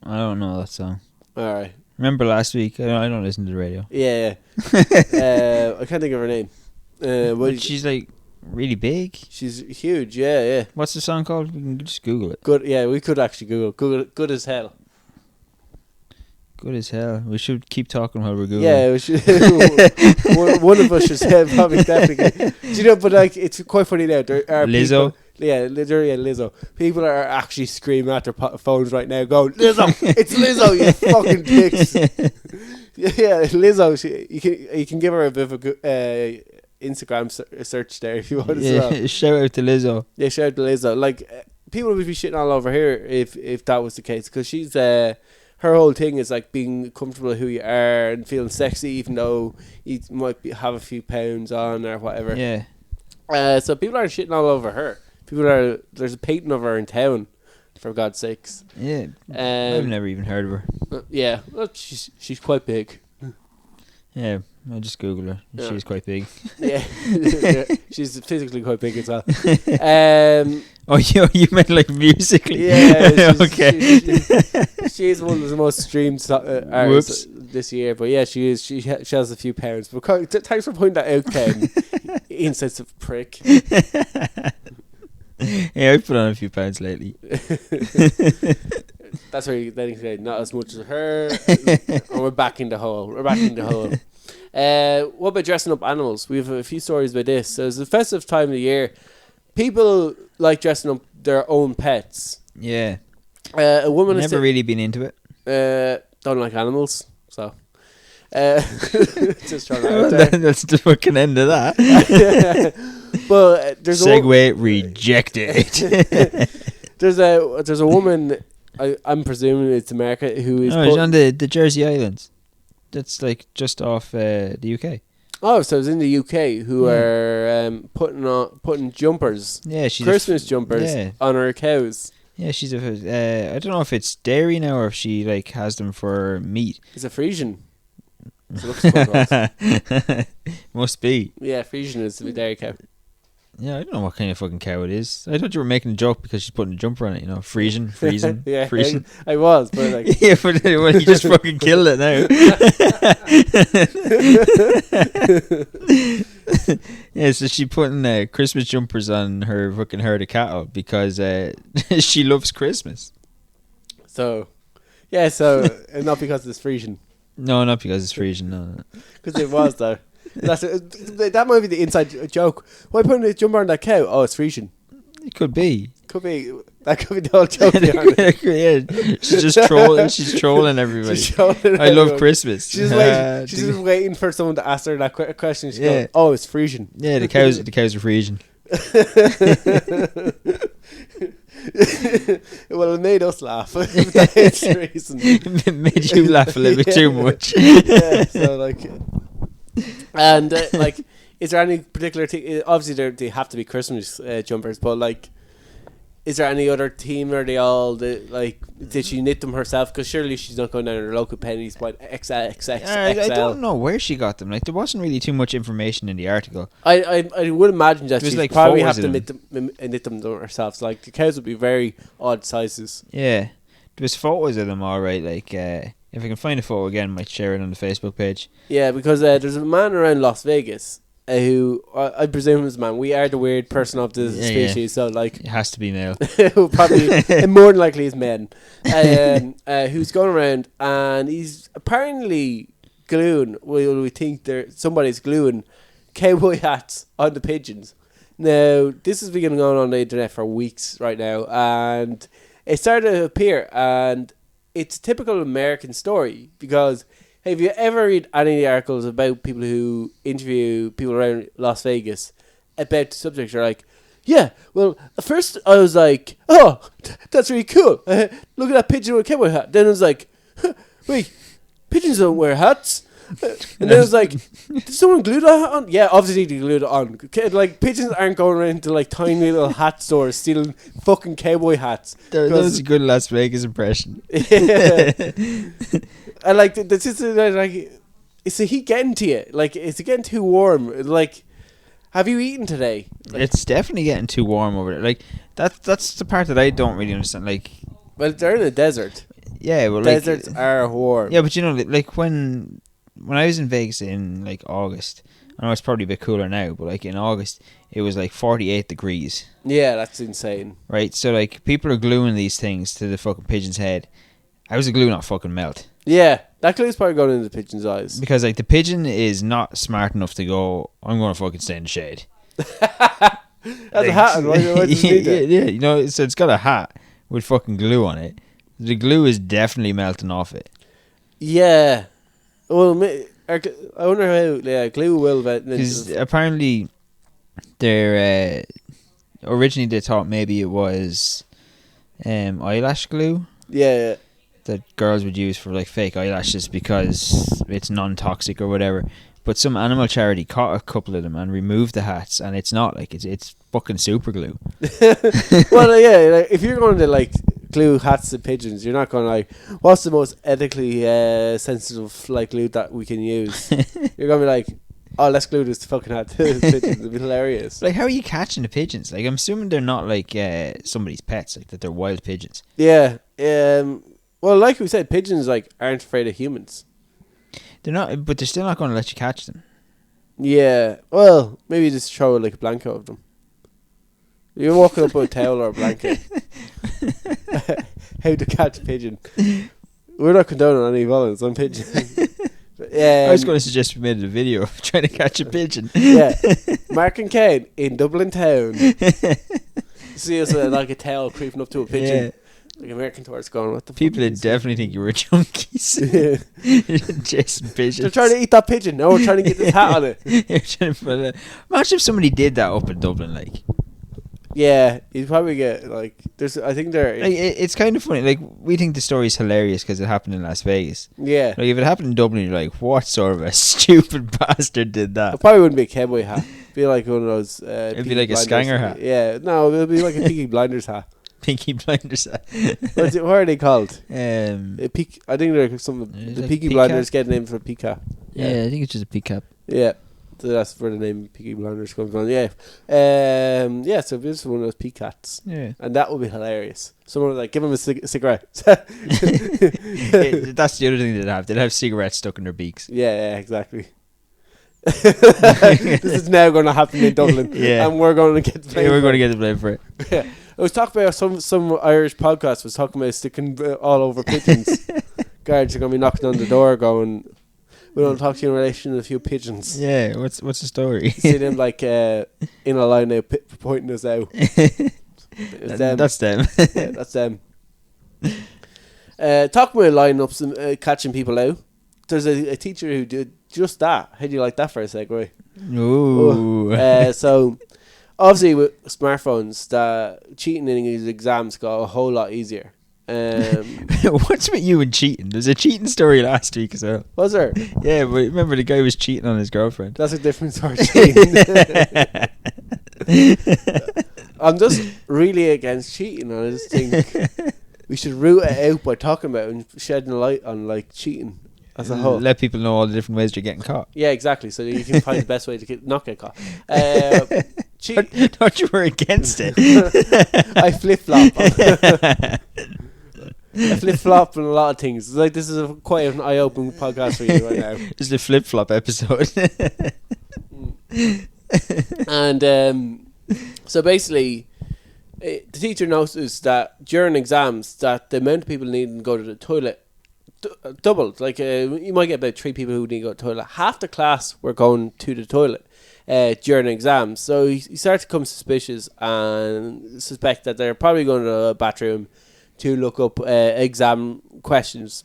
I don't know that song. Alright. Remember last week? I don't listen to the radio. Yeah. I can't think of her name. But she's like really big. She's huge, yeah. What's the song called? We can just Google it. Good, yeah, we could actually Google Good as Hell. Good as hell. We should keep talking while we're Googling. Yeah, we should. one of us should say probably definitely. Do you know? But like, it's quite funny now. There are Lizzo. Lizzo. People are actually screaming at their phones right now, going, "Lizzo, it's Lizzo, you fucking dicks!" Yeah, Lizzo. You can give her a bit of a Instagram search there if you want as well. Shout out to Lizzo. Yeah, shout out to Lizzo. Like, people would be shitting all over here if that was the case, because she's her whole thing is like being comfortable with who you are and feeling sexy, even though you might have a few pounds on or whatever. Yeah. So people aren't shitting all over her. There's a painting of her in town, for God's sakes. Yeah. I've never even heard of her. Yeah, well, she's quite big. Yeah, I'll just Google her. Yeah. She's quite big. Yeah. She's physically quite big as well. Oh, you meant like musically? Yeah. Okay. She's one of the most streamed artists this year. But yeah, she is. She has a few pounds. But thanks for pointing that out, Ken. Insensitive prick. Yeah, I put on a few pounds lately. That's where then you say not as much as her. And we're back in the hole. What about dressing up animals? We have a few stories about this. So it's the festive time of the year. People like dressing up their own pets. Yeah. A woman Never really been into it. don't like animals, so just trying to out there. That's the fucking end of that. But there's Segue rejected. there's a woman. I'm presuming it's America who is. It's on the Jersey Islands. That's like just off the UK. Oh, so it's in the UK who are putting jumpers. Yeah, she's Christmas jumpers on her cows. Yeah, she's I don't know if it's dairy now or if she like has them for meat. It's a Frisian. So it looks Must be. Yeah, Frisian is the dairy cow. Yeah, I don't know what kind of fucking cow it is. I thought you were making a joke because she's putting a jumper on it, Frisian. Yeah, Frisian. I was, but like... Yeah, but well, you just fucking killed it now. Yeah, so she's putting Christmas jumpers on her fucking herd of cattle because she loves Christmas. So, yeah, so not because it's Frisian. No, not because it's Frisian, no. Because it was, though. That might be the inside joke. Why putting a jumper on that cow? Oh, it's Frisian. It could be. That could be the whole joke. Yeah, she's trolling everybody. I love Christmas. She's just waiting for someone to ask her that question. She's going, oh, it's Frisian. Yeah, the cows are Frisian. Well, it made us laugh. That's the reason. It made you laugh a little bit too much. Yeah, so like... And like, is there any particular thing? Obviously, they have to be Christmas jumpers, but like, is there any other theme? Or they all like? Did she knit them herself? Because surely she's not going down to her local Penny's buying XXXXL. I don't know where she got them. Like, there wasn't really too much information in the article. I would imagine that she like probably have to knit them herself. Like the cows would be very odd sizes. Yeah, there was photos of them. All right, like. If I can find a photo again, I might share it on the Facebook page. Yeah, because there's a man around Las Vegas who I presume is a man. We are the weird person of the species, so like it has to be male. Who probably and more than likely is men. Who's going around and he's apparently gluing. Well, we think somebody's gluing cowboy hats on the pigeons. Now this has been going on the internet for weeks right now, and it started to appear and. It's a typical American story because hey, have you ever read any of the articles about people who interview people around Las Vegas about the subject? They're like, yeah, well, at first I was like, oh, that's really cool. Look at that pigeon with a cowboy hat. Then I was like, wait, pigeons don't wear hats. And then I was like, did someone glue that hat on? Yeah, obviously they glued it on. Like, pigeons aren't going around to like tiny little hat stores stealing fucking cowboy hats. That was a good Las Vegas impression. Yeah. And like, this is like, is the heat getting to you? Like, is it getting too warm? Like, have you eaten today? Like, it's definitely getting too warm over there. Like, that's the part that I don't really understand. Like, well, they're in a desert. Yeah, well, deserts are warm. Yeah, but like when I was in Vegas in like August, I know it's probably a bit cooler now, but like in August it was like 48 degrees. Yeah, that's insane. Right, so like people are gluing these things to the fucking pigeon's head. How does the glue not fucking melt? Yeah, that glue's probably going into the pigeon's eyes. Because like the pigeon is not smart enough to go, I'm going to fucking stay in the shade. That's a hat. And why does it need it? Yeah, so it's got a hat with fucking glue on it. The glue is definitely melting off it. Yeah. Well, I wonder how glue will. Because apparently, they're originally they thought maybe it was eyelash glue. Yeah. That girls would use for like fake eyelashes because it's non-toxic or whatever. But some animal charity caught a couple of them and removed the hats, and it's not like it's fucking super glue. Well, yeah, like, if you're going to like glue hats to pigeons, you're not going to like, what's the most ethically sensitive like glue that we can use? You're going to be like, oh, let's glue this fucking hat to pigeons. It'd be hilarious. Like, how are you catching the pigeons? Like, I'm assuming they're not like somebody's pets, like that they're wild pigeons. Yeah. Well, like we said, pigeons like aren't afraid of humans. They're not, but they're still not going to let you catch them. Yeah. Well, maybe just throw like a blanket of them. You're walking up with a towel or a blanket. How to catch a pigeon. We're not condoning any violence on pigeons. I was going to suggest we made a video of trying to catch a pigeon. Yeah. Mark and Kane in Dublin town. See us with like a tail creeping up to a pigeon. Yeah. Like American tourists going, what the People fuck would definitely think you were junkies. Chasing pigeons. They're trying to eat that pigeon. No, we're trying to get this hat on it. Imagine if somebody did that up in Dublin, like. Yeah, you'd probably get like. I think they're. Like, it's kind of funny. Like, we think the story's hilarious because it happened in Las Vegas. Yeah. Like, if it happened in Dublin, you're like, what sort of a stupid bastard did that? It probably wouldn't be a cowboy hat. It'd be like one of those. It'd be like a Skanger hat. Yeah, no, it'd be like a Peaky Blinders hat. Pinky Blinders hat. What are they called? A I think they're some. The like Peaky peacock? Blinders get named for peacock. Yeah, I think it's just a peacock. Yeah. So that's where the name Peaky Blinders comes from. Yeah. Yeah, so this is one of those peacocks. Yeah. And that would be hilarious. Someone would like, give him a cigarette. That's the other thing they'd have. They'd have cigarettes stuck in their beaks. Yeah, exactly. This is now going to happen in Dublin. Yeah. And we're going to get the blame. Yeah, we're for going to it. get the blame for it. Yeah. I was talking about some Irish podcast was talking about sticking all over pigeons. Guards are going to be knocking on the door going, we don't talk to you in relation to a few pigeons. Yeah, what's the story? See them like in a line now pointing us out. It's them. That's them. Yeah, that's them. Talking about lineups and catching people out. There's a teacher who did just that. How do you like that for a segue? Ooh. So obviously with smartphones, that cheating in his exams got a whole lot easier. What's with you and cheating? There's a cheating story last week as well. Was there? Yeah, but remember the guy was cheating on his girlfriend. That's a different sort of cheating. I'm just really against cheating. I just think we should root it out by talking about it and shedding a light on like cheating as a whole. Let people know all the different ways you're getting caught. Yeah, exactly. So you can find the best way to not get caught. Thought you were against it. I flip-flop. I flip-flop on a lot of things. It's like this is quite an eye-opening podcast for you right now. This is the flip-flop episode. And so basically, the teacher noticed that during exams that the amount of people needing to go to the toilet doubled. Like you might get about 3 people who need to go to the toilet. Half the class were going to the toilet during exams. So he started to become suspicious and suspect that they're probably going to the bathroom to look up exam questions.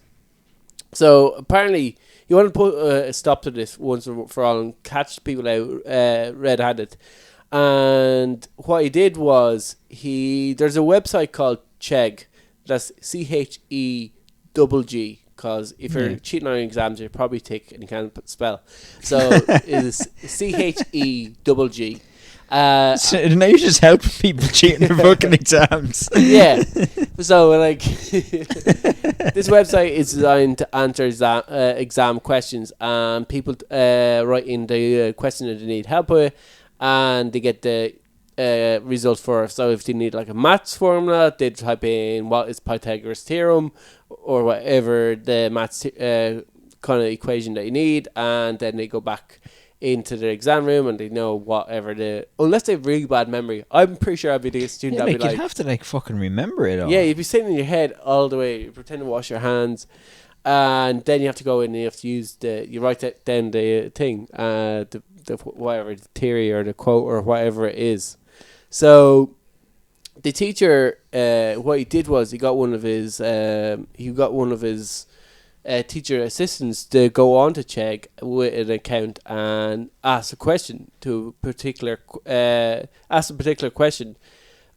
So apparently you want to put a stop to this once and for all and catch people out red-handed. And what he did was there's a website called Chegg. That's CHEGG. Because if you're cheating on your exams, you probably tick and you can't spell. So it's CHEGG. So now you're just helping people cheating their fucking exams. Yeah. So like this website is designed to answer exam questions, and people write in the question that they need help with, and they get the results for it. So if they need like a maths formula, they type in what is Pythagoras theorem or whatever the maths kind of equation that you need, and then they go back into the exam room and they know whatever unless they have really bad memory. I'm pretty sure I'd be the student that'd be like, you'd have to like fucking remember it all. Yeah, you'd be sitting in your head all the way, you pretend to wash your hands, and then you have to go in and you have to use you write down the thing, the whatever, the theory or the quote or whatever it is. So the teacher, what he did was he got one of his teacher assistants to go on to Chegg with an account and ask a question to a particular question,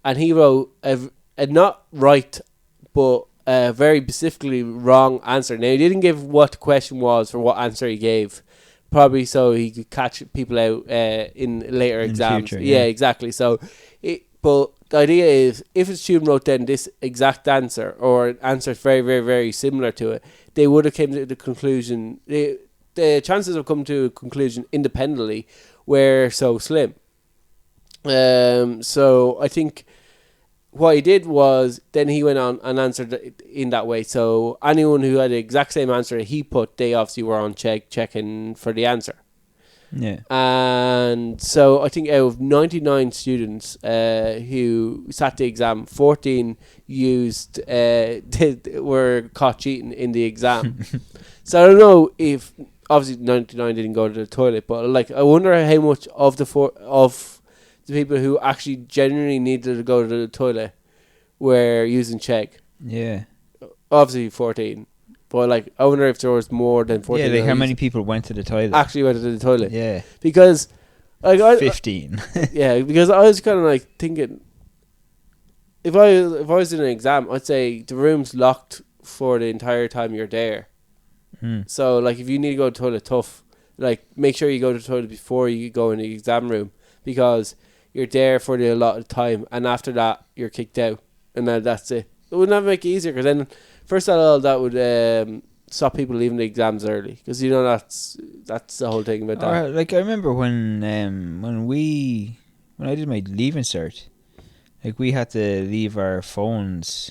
and he wrote a not right but a very specifically wrong answer. Now he didn't give what the question was for what answer he gave, probably so he could catch people out in later exams. Future, yeah, exactly. So, but the idea is if a student wrote down this exact answer or an answer very, very, very similar to it, they would have came to the conclusion. The chances of coming to a conclusion independently were so slim. So I think what he did was then he went on and answered it in that way. So anyone who had the exact same answer he put, they obviously were on checking for the answer. Yeah. And so I think out of 99 students who sat the exam, 14 were caught cheating in the exam. So I don't know if obviously 99 didn't go to the toilet, but like I wonder how much of the people who actually genuinely needed to go to the toilet were using check. Yeah. Obviously 14. But like I wonder if there was more than 14. Yeah, like how many people went to the toilet? Actually went to the toilet. Yeah. Because like 15. yeah, because I was kind of like thinking if I was in an exam, I'd say the room's locked for the entire time you're there. So like if you need to go to the toilet, tough. Like make sure you go to the toilet before you go in the exam room, because you're there for the allotted time, and after that you're kicked out, and then that's it. It wouldn't that make it easier? Because then first of all that would stop people leaving the exams early, because you know that's the whole thing about that. Like I remember when I did my leaving cert, like we had to leave our phones.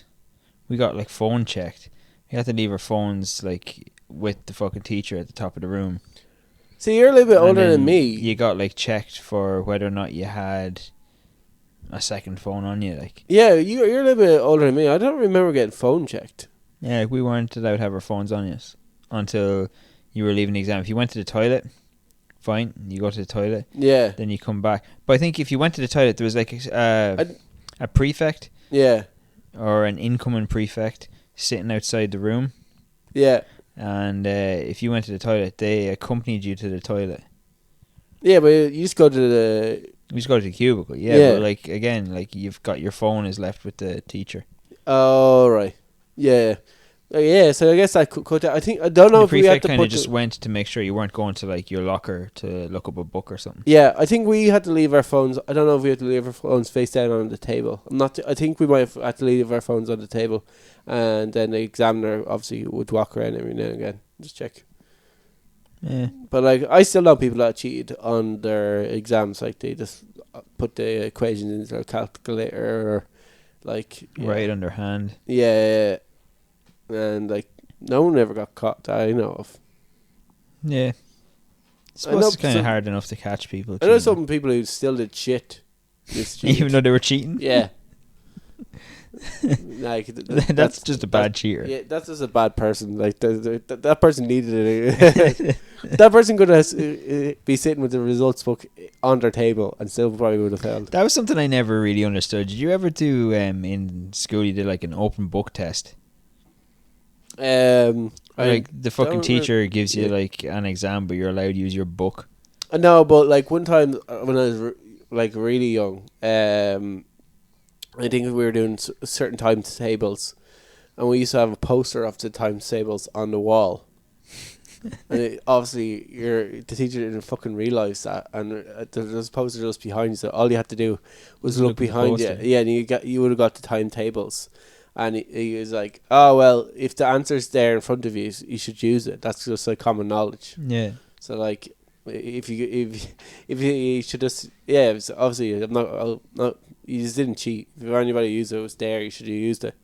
We got like phone checked. We had to leave our phones like with the fucking teacher at the top of the room. See, you're a little bit older than me. You got like checked for whether or not you had a second phone on you. Like yeah, you're a little bit older than me. I don't remember getting phone checked. yeah, like we weren't allowed to have our phones on us until you were leaving the exam. If you went to the toilet, fine, you go to the toilet. Yeah. Then you come back. But I think if you went to the toilet, there was like a prefect. Yeah. Or an incoming prefect sitting outside the room. Yeah. And if you went to the toilet, they accompanied you to the toilet. Yeah, but you just go to the... You just go to the cubicle, yeah. But like again, like you've got your phone is left with the teacher. Oh, right. Yeah. Yeah, so I guess I could I think, I don't know the if we had prefect to kind put... of just went to make sure you weren't going to like your locker to look up a book or something. Yeah, I think we had to leave our phones... I don't know if we had to leave our phones face down on the table. I think we might have had to leave our phones on the table. And then the examiner obviously would walk around every now and again. Just check. Yeah. But like, I still know people that cheated on their exams. Like they just put the equations into their calculator, or like right under hand. Yeah, and like no one ever got caught that I know of. Yeah, I suppose it's kind of hard enough to catch people. I know some people who still did shit, even though they were cheating. Yeah. Like that's just a bad cheater. Yeah, that's just a bad person. Like that person needed it. That person could be sitting with the results book on their table and still probably would have failed. That was something I never really understood. Did you ever do in school? You did like an open book test. Like the fucking teacher gives you like an exam, but you're allowed to use your book. No, but like one time when I was like really young, I think we were doing certain timetables, and we used to have a poster of the timetables on the wall. And obviously, the teacher didn't fucking realise that, and there was a poster just behind you. So all you had to do was look behind you. Yeah, and you would have got the timetables. And he was like, "Oh well, if the answer's there in front of you, you should use it. That's just like common knowledge." Yeah. So like, if you should just it was obviously I'm not you just didn't cheat. If anybody used it, it was there. You should have used it.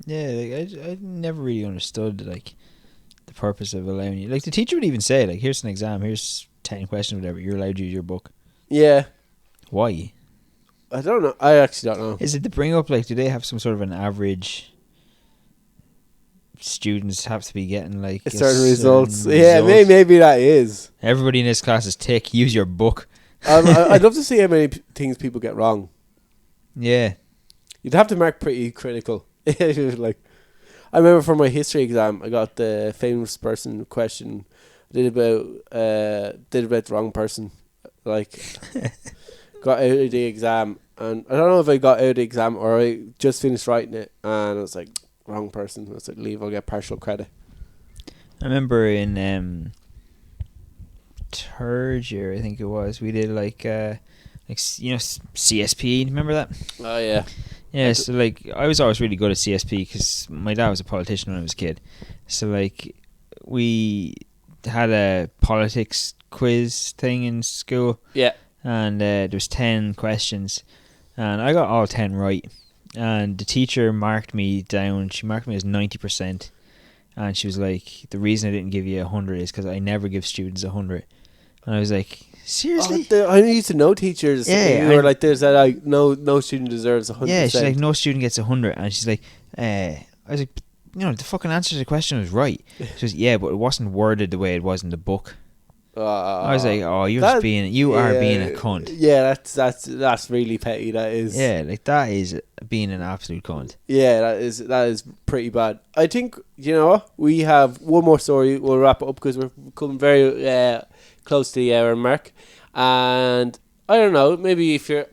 Yeah, like I never really understood like the purpose of allowing you. Like the teacher would even say, like, "Here's an exam. Here's 10 questions, whatever. You're allowed to use your book." Yeah. Why? I don't know. I actually don't know. Is it to bring up like, do they have some sort of an average? Students have to be getting like certain results. Yeah, maybe that is. Everybody in this class is tick. Use your book. I'd love to see how many things people get wrong. Yeah, you'd have to mark pretty critical. Like, I remember for my history exam, I got the famous person question. I did about the wrong person. Like, got out of the exam, and I don't know if I got out of the exam or I just finished writing it, and I was like, wrong person. I was like, leave, I'll get partial credit. I remember in third year, I think it was, we did like CSP. Remember that? Oh yeah. Yeah. So like, I was always really good at CSP because my dad was a politician when I was a kid. So like, we had a politics quiz thing in school. Yeah. And there was 10 questions, and I got all 10 right. And the teacher marked me down. She marked me as 90%. And she was like, the reason I didn't give you 100 is because I never give students 100. And I was like, seriously? I used to know teachers who were like this, that like no student deserves 100%. Yeah, she's like, no student gets 100, and she's like, I was like, the fucking answer to the question was right. She was, yeah, but it wasn't worded the way it was in the book. I was like, oh, you are being a cunt. Yeah, that's really petty. That is. Yeah, like that is being an absolute cunt. Yeah, that is pretty bad. I think what, we have one more story. We'll wrap it up because we're coming very close to the hour mark, and I don't know. Maybe if you're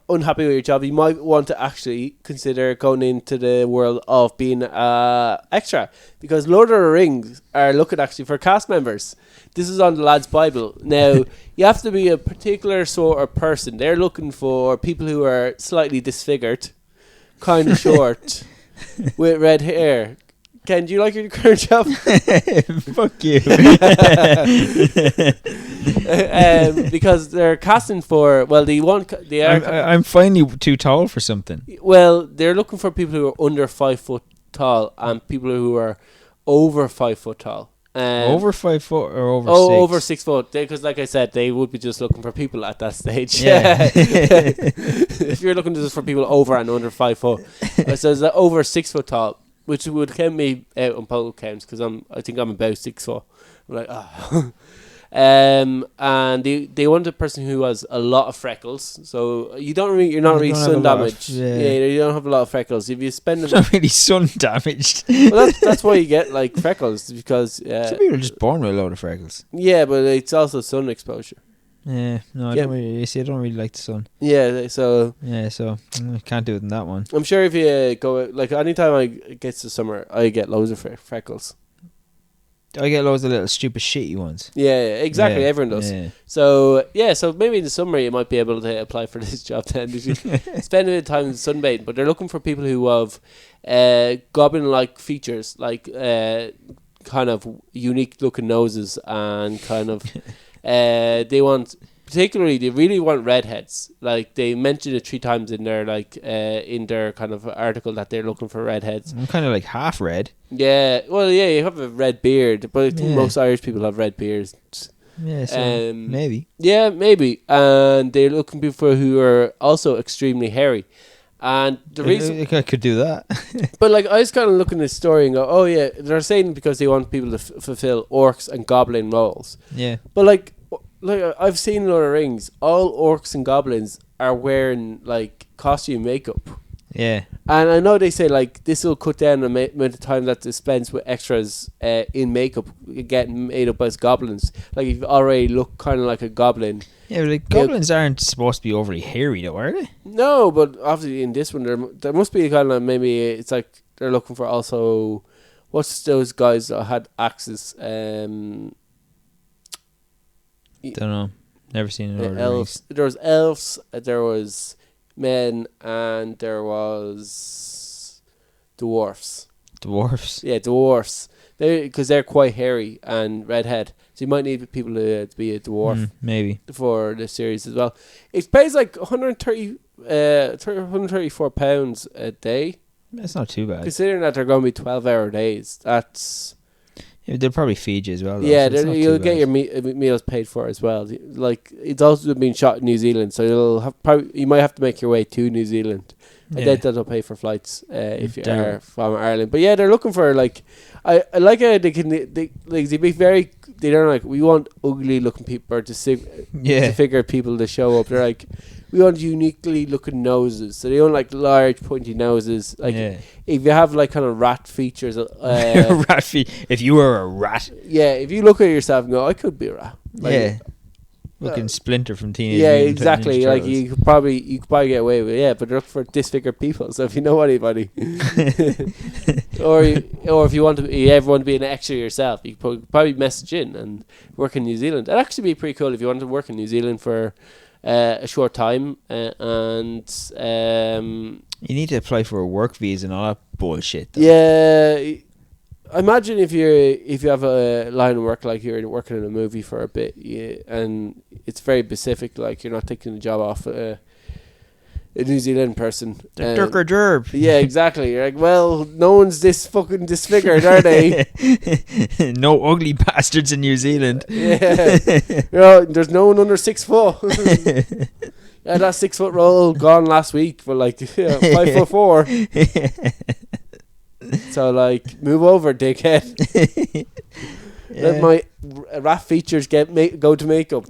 unhappy with your job, you might want to actually consider going into the world of being extra, because Lord of the Rings are looking actually for cast members. This is on the Lad's Bible. Now, you have to be a particular sort of person. They're looking for people who are slightly disfigured, kind of short, with red hair. Ken, do you like your current job? Fuck you. Because they're casting for, I'm finally too tall for something. Well, they're looking for people who are under 5 foot tall and people who are over 5 foot tall. Over 5 foot or over 6? Oh, over 6 foot. Because, like I said, they would be just looking for people at that stage. Yeah. If you're looking just for people over and under 5 foot, so it's over 6 foot tall, which would count me out on pole counts because I think I'm about 6 foot. I'm like, and they want a person who has a lot of freckles. So you're not really sun damaged. You don't have a lot of freckles. If you spend not really sun damaged. Well, that's why you get like freckles, because some people are just born with a load of freckles. Yeah, but it's also sun exposure. Yeah, no, I don't really like the sun. Yeah, so I can't do it in that one. I'm sure if you go like anytime I get to summer, I get loads of freckles. I get loads of little stupid shitty ones. Yeah, exactly. Yeah, everyone does. Yeah. So maybe in the summer you might be able to apply for this job then. If you spend a bit of time sunbathing, but they're looking for people who have goblin-like features, like kind of unique looking noses, and kind of they really want redheads. Like they mentioned it 3 times in their in their kind of article that they're looking for redheads. I'm kind of like half red. Yeah, well, yeah, you have a red beard, but I think most Irish people have red beards. Yeah, so maybe. Yeah, maybe. And they're looking for people who are also extremely hairy. And the reason I could do that. But I was kind of looking at this story and go, oh yeah, they're saying because they want people to fulfill orcs and goblin roles. Yeah. But like I've seen Lord of the Rings, all orcs and goblins are wearing costume makeup. Yeah. And I know they say this will cut down the amount of time that's spent with extras in makeup getting made up as goblins. Like if you already look kind of like a goblin. Yeah, but goblins aren't supposed to be overly hairy though, are they? No, but obviously in this one there must be kind of maybe it's like they're looking for also, what's those guys that had axes? Don't know. Never seen it. Elves. There was elves. There was men, and there was dwarfs. Dwarfs? Yeah, dwarfs. Because they're quite hairy and redhead. So you might need people to be a dwarf. Maybe. For the series as well. It pays £134 a day. That's not too bad. Considering that they're going to be 12-hour days, that's... Yeah, they'll probably feed you as well. Though, yeah, so you'll get your meals paid for as well. It's also been shot in New Zealand, so you might have to make your way to New Zealand. I doubt that'll pay for flights if you are from Ireland. But yeah, they're looking for I like how they be very. They don't we want ugly looking people or to figure people to show up. They're like, we want uniquely looking noses, so they don't like large pointy noses. If you have kind of rat features, rat if you were a rat, if you look at yourself and go, I could be a rat. Looking Splinter from Teenage Mutant Ninja exactly. Turtles. You could probably get away with it. But they're looking for disfigured people. So if you know anybody, or if you ever want to be an extra yourself, you could probably message in and work in New Zealand. That'd actually be pretty cool if you wanted to work in New Zealand for a short time. And you need to apply for a work visa and all that bullshit. Though. Yeah. Imagine if you have a line of work you're working in a movie for a bit, and it's very specific. You're not taking the job off. a New Zealand person. The Durker Derb. Yeah, exactly. You're like, well, no one's this fucking disfigured, are they? No ugly bastards in New Zealand. Yeah. There's no one under 6 foot. Yeah, that 6 foot roll gone last week for like 5'4". So like, move over, dickhead. Let my rat features go to makeup.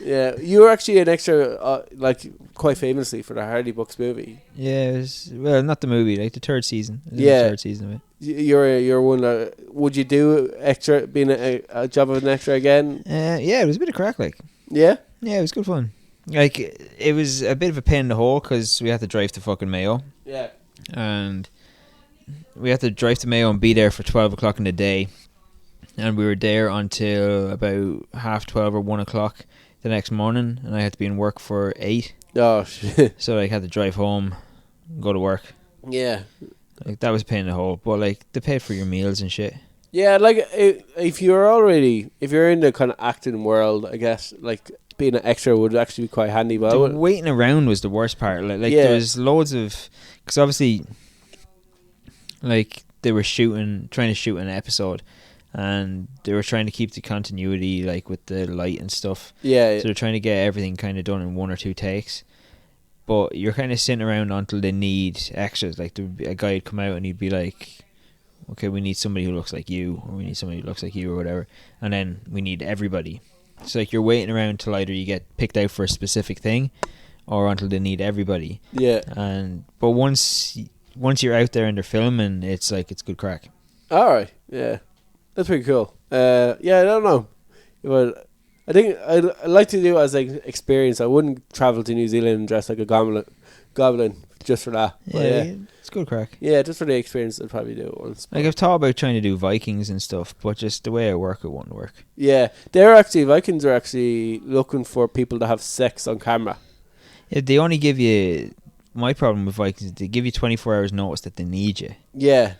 Yeah, you were actually an extra, like quite famously for the Hardy Bucks movie. Yeah, it was, well, not the movie, like the third season. Yeah, the third season of it. You're one. Would you do extra, being a job of an extra again? Yeah, it was a bit of crack, like. Yeah, it was good fun. Like, it was a bit of a pain in the hole because we had to drive to fucking Mayo. Yeah, and we had to drive to Mayo and be there for 12 o'clock in the day, and we were there until about 12:30 or 1 o'clock the next morning, and I had to be in work for 8. Oh shit. So I had to drive home, go to work. Yeah, like that was a pain in the hole, but like they paid for your meals and shit. Yeah, like if you're in the kind of acting world, I guess like being an extra would actually be quite handy. But the waiting around was the worst part. Like there was loads of, because obviously, like they were trying to shoot an episode, and they were trying to keep the continuity, like with the light and stuff. Yeah. So they're trying to get everything kind of done in 1 or 2 takes. But you're kind of sitting around until they need extras. Like there would be a guy would come out and he'd be like, okay, we need somebody who looks like you, or we need somebody who looks like you, or whatever. And then we need everybody. So like you're waiting around till either you get picked out for a specific thing, or until they need everybody. Yeah. But once you're out there and they're filming, it's like it's good crack. All right. Yeah, that's pretty cool. Yeah, I don't know. But I think I'd like to do it as like experience. I wouldn't travel to New Zealand and dress like a goblin just for that. Yeah, it's good crack. Yeah, just for the experience, I'd probably do it once. Like I've thought about trying to do Vikings and stuff, but just the way I work, it won't work. Yeah, Vikings are actually looking for people to have sex on camera. Yeah, they only give you. My problem with Vikings is they give you 24 hours notice that they need you. Yeah.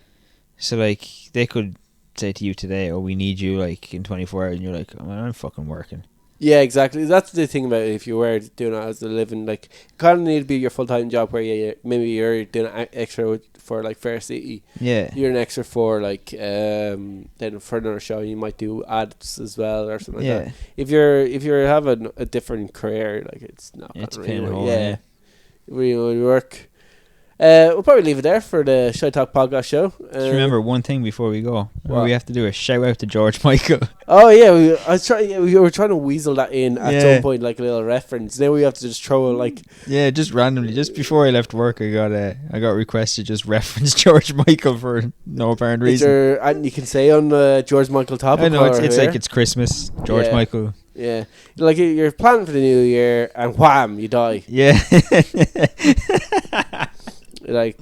So like they could say to you today, "Oh, we need you," like in 24 hours, and you're like, "Oh, man, I'm fucking working." Yeah, exactly. That's the thing about it. If you were doing it as a living, like, it kind of need to be your full-time job where maybe you're doing an extra for, like, Fair City. Yeah. You're an extra for, like, then for another show, you might do ads as well or something like that. If you're having a different career, like, it's not. It's really pain in the hole, yeah. It really would work. We'll probably leave it there for the Shite Talk podcast show. Just remember one thing before we go. We have to do a shout out to George Michael. Oh yeah, we were trying to weasel that in at some point, like a little reference. Now we have to just throw it like just randomly. Just before I left work, I got requested just reference George Michael for no apparent reason. Is there anything you can say on the George Michael topic? I know it's like it's Christmas. George Michael. Yeah, like you're planning for the new year, and wham, you die. Yeah. Like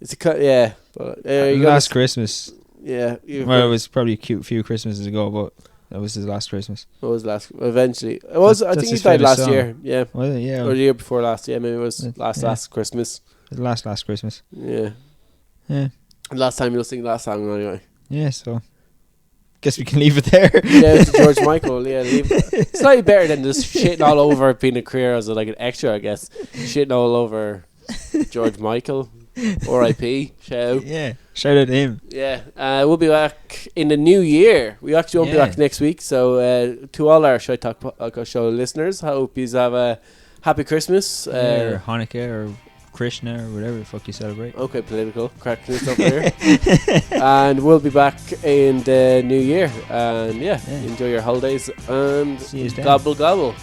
it's a but last Christmas. Yeah, well, it was probably a few Christmases ago, but that was his last Christmas. It was last. Eventually, it was. I think he died last year. Yeah, was it? Yeah, or the year before last. Yeah, maybe it was last Christmas. The last Christmas. Yeah. Last time you'll sing that song anyway. Yeah, so guess we can leave it there. Yeah, it's George Michael. Yeah, it's slightly better than just shitting all over being a career as like an extra. I guess shitting all over George Michael, R.I.P. Shout out to him. Yeah, we'll be back in the new year. We actually won't be back next week. So to all our Shite Talk show listeners, I hope you have a happy Christmas, or Hanukkah, or Krishna, or whatever the fuck you celebrate. Okay, political correctness over here. And we'll be back in the new year. And enjoy your holidays and gobble gobble.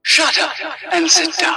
Shut up and sit down.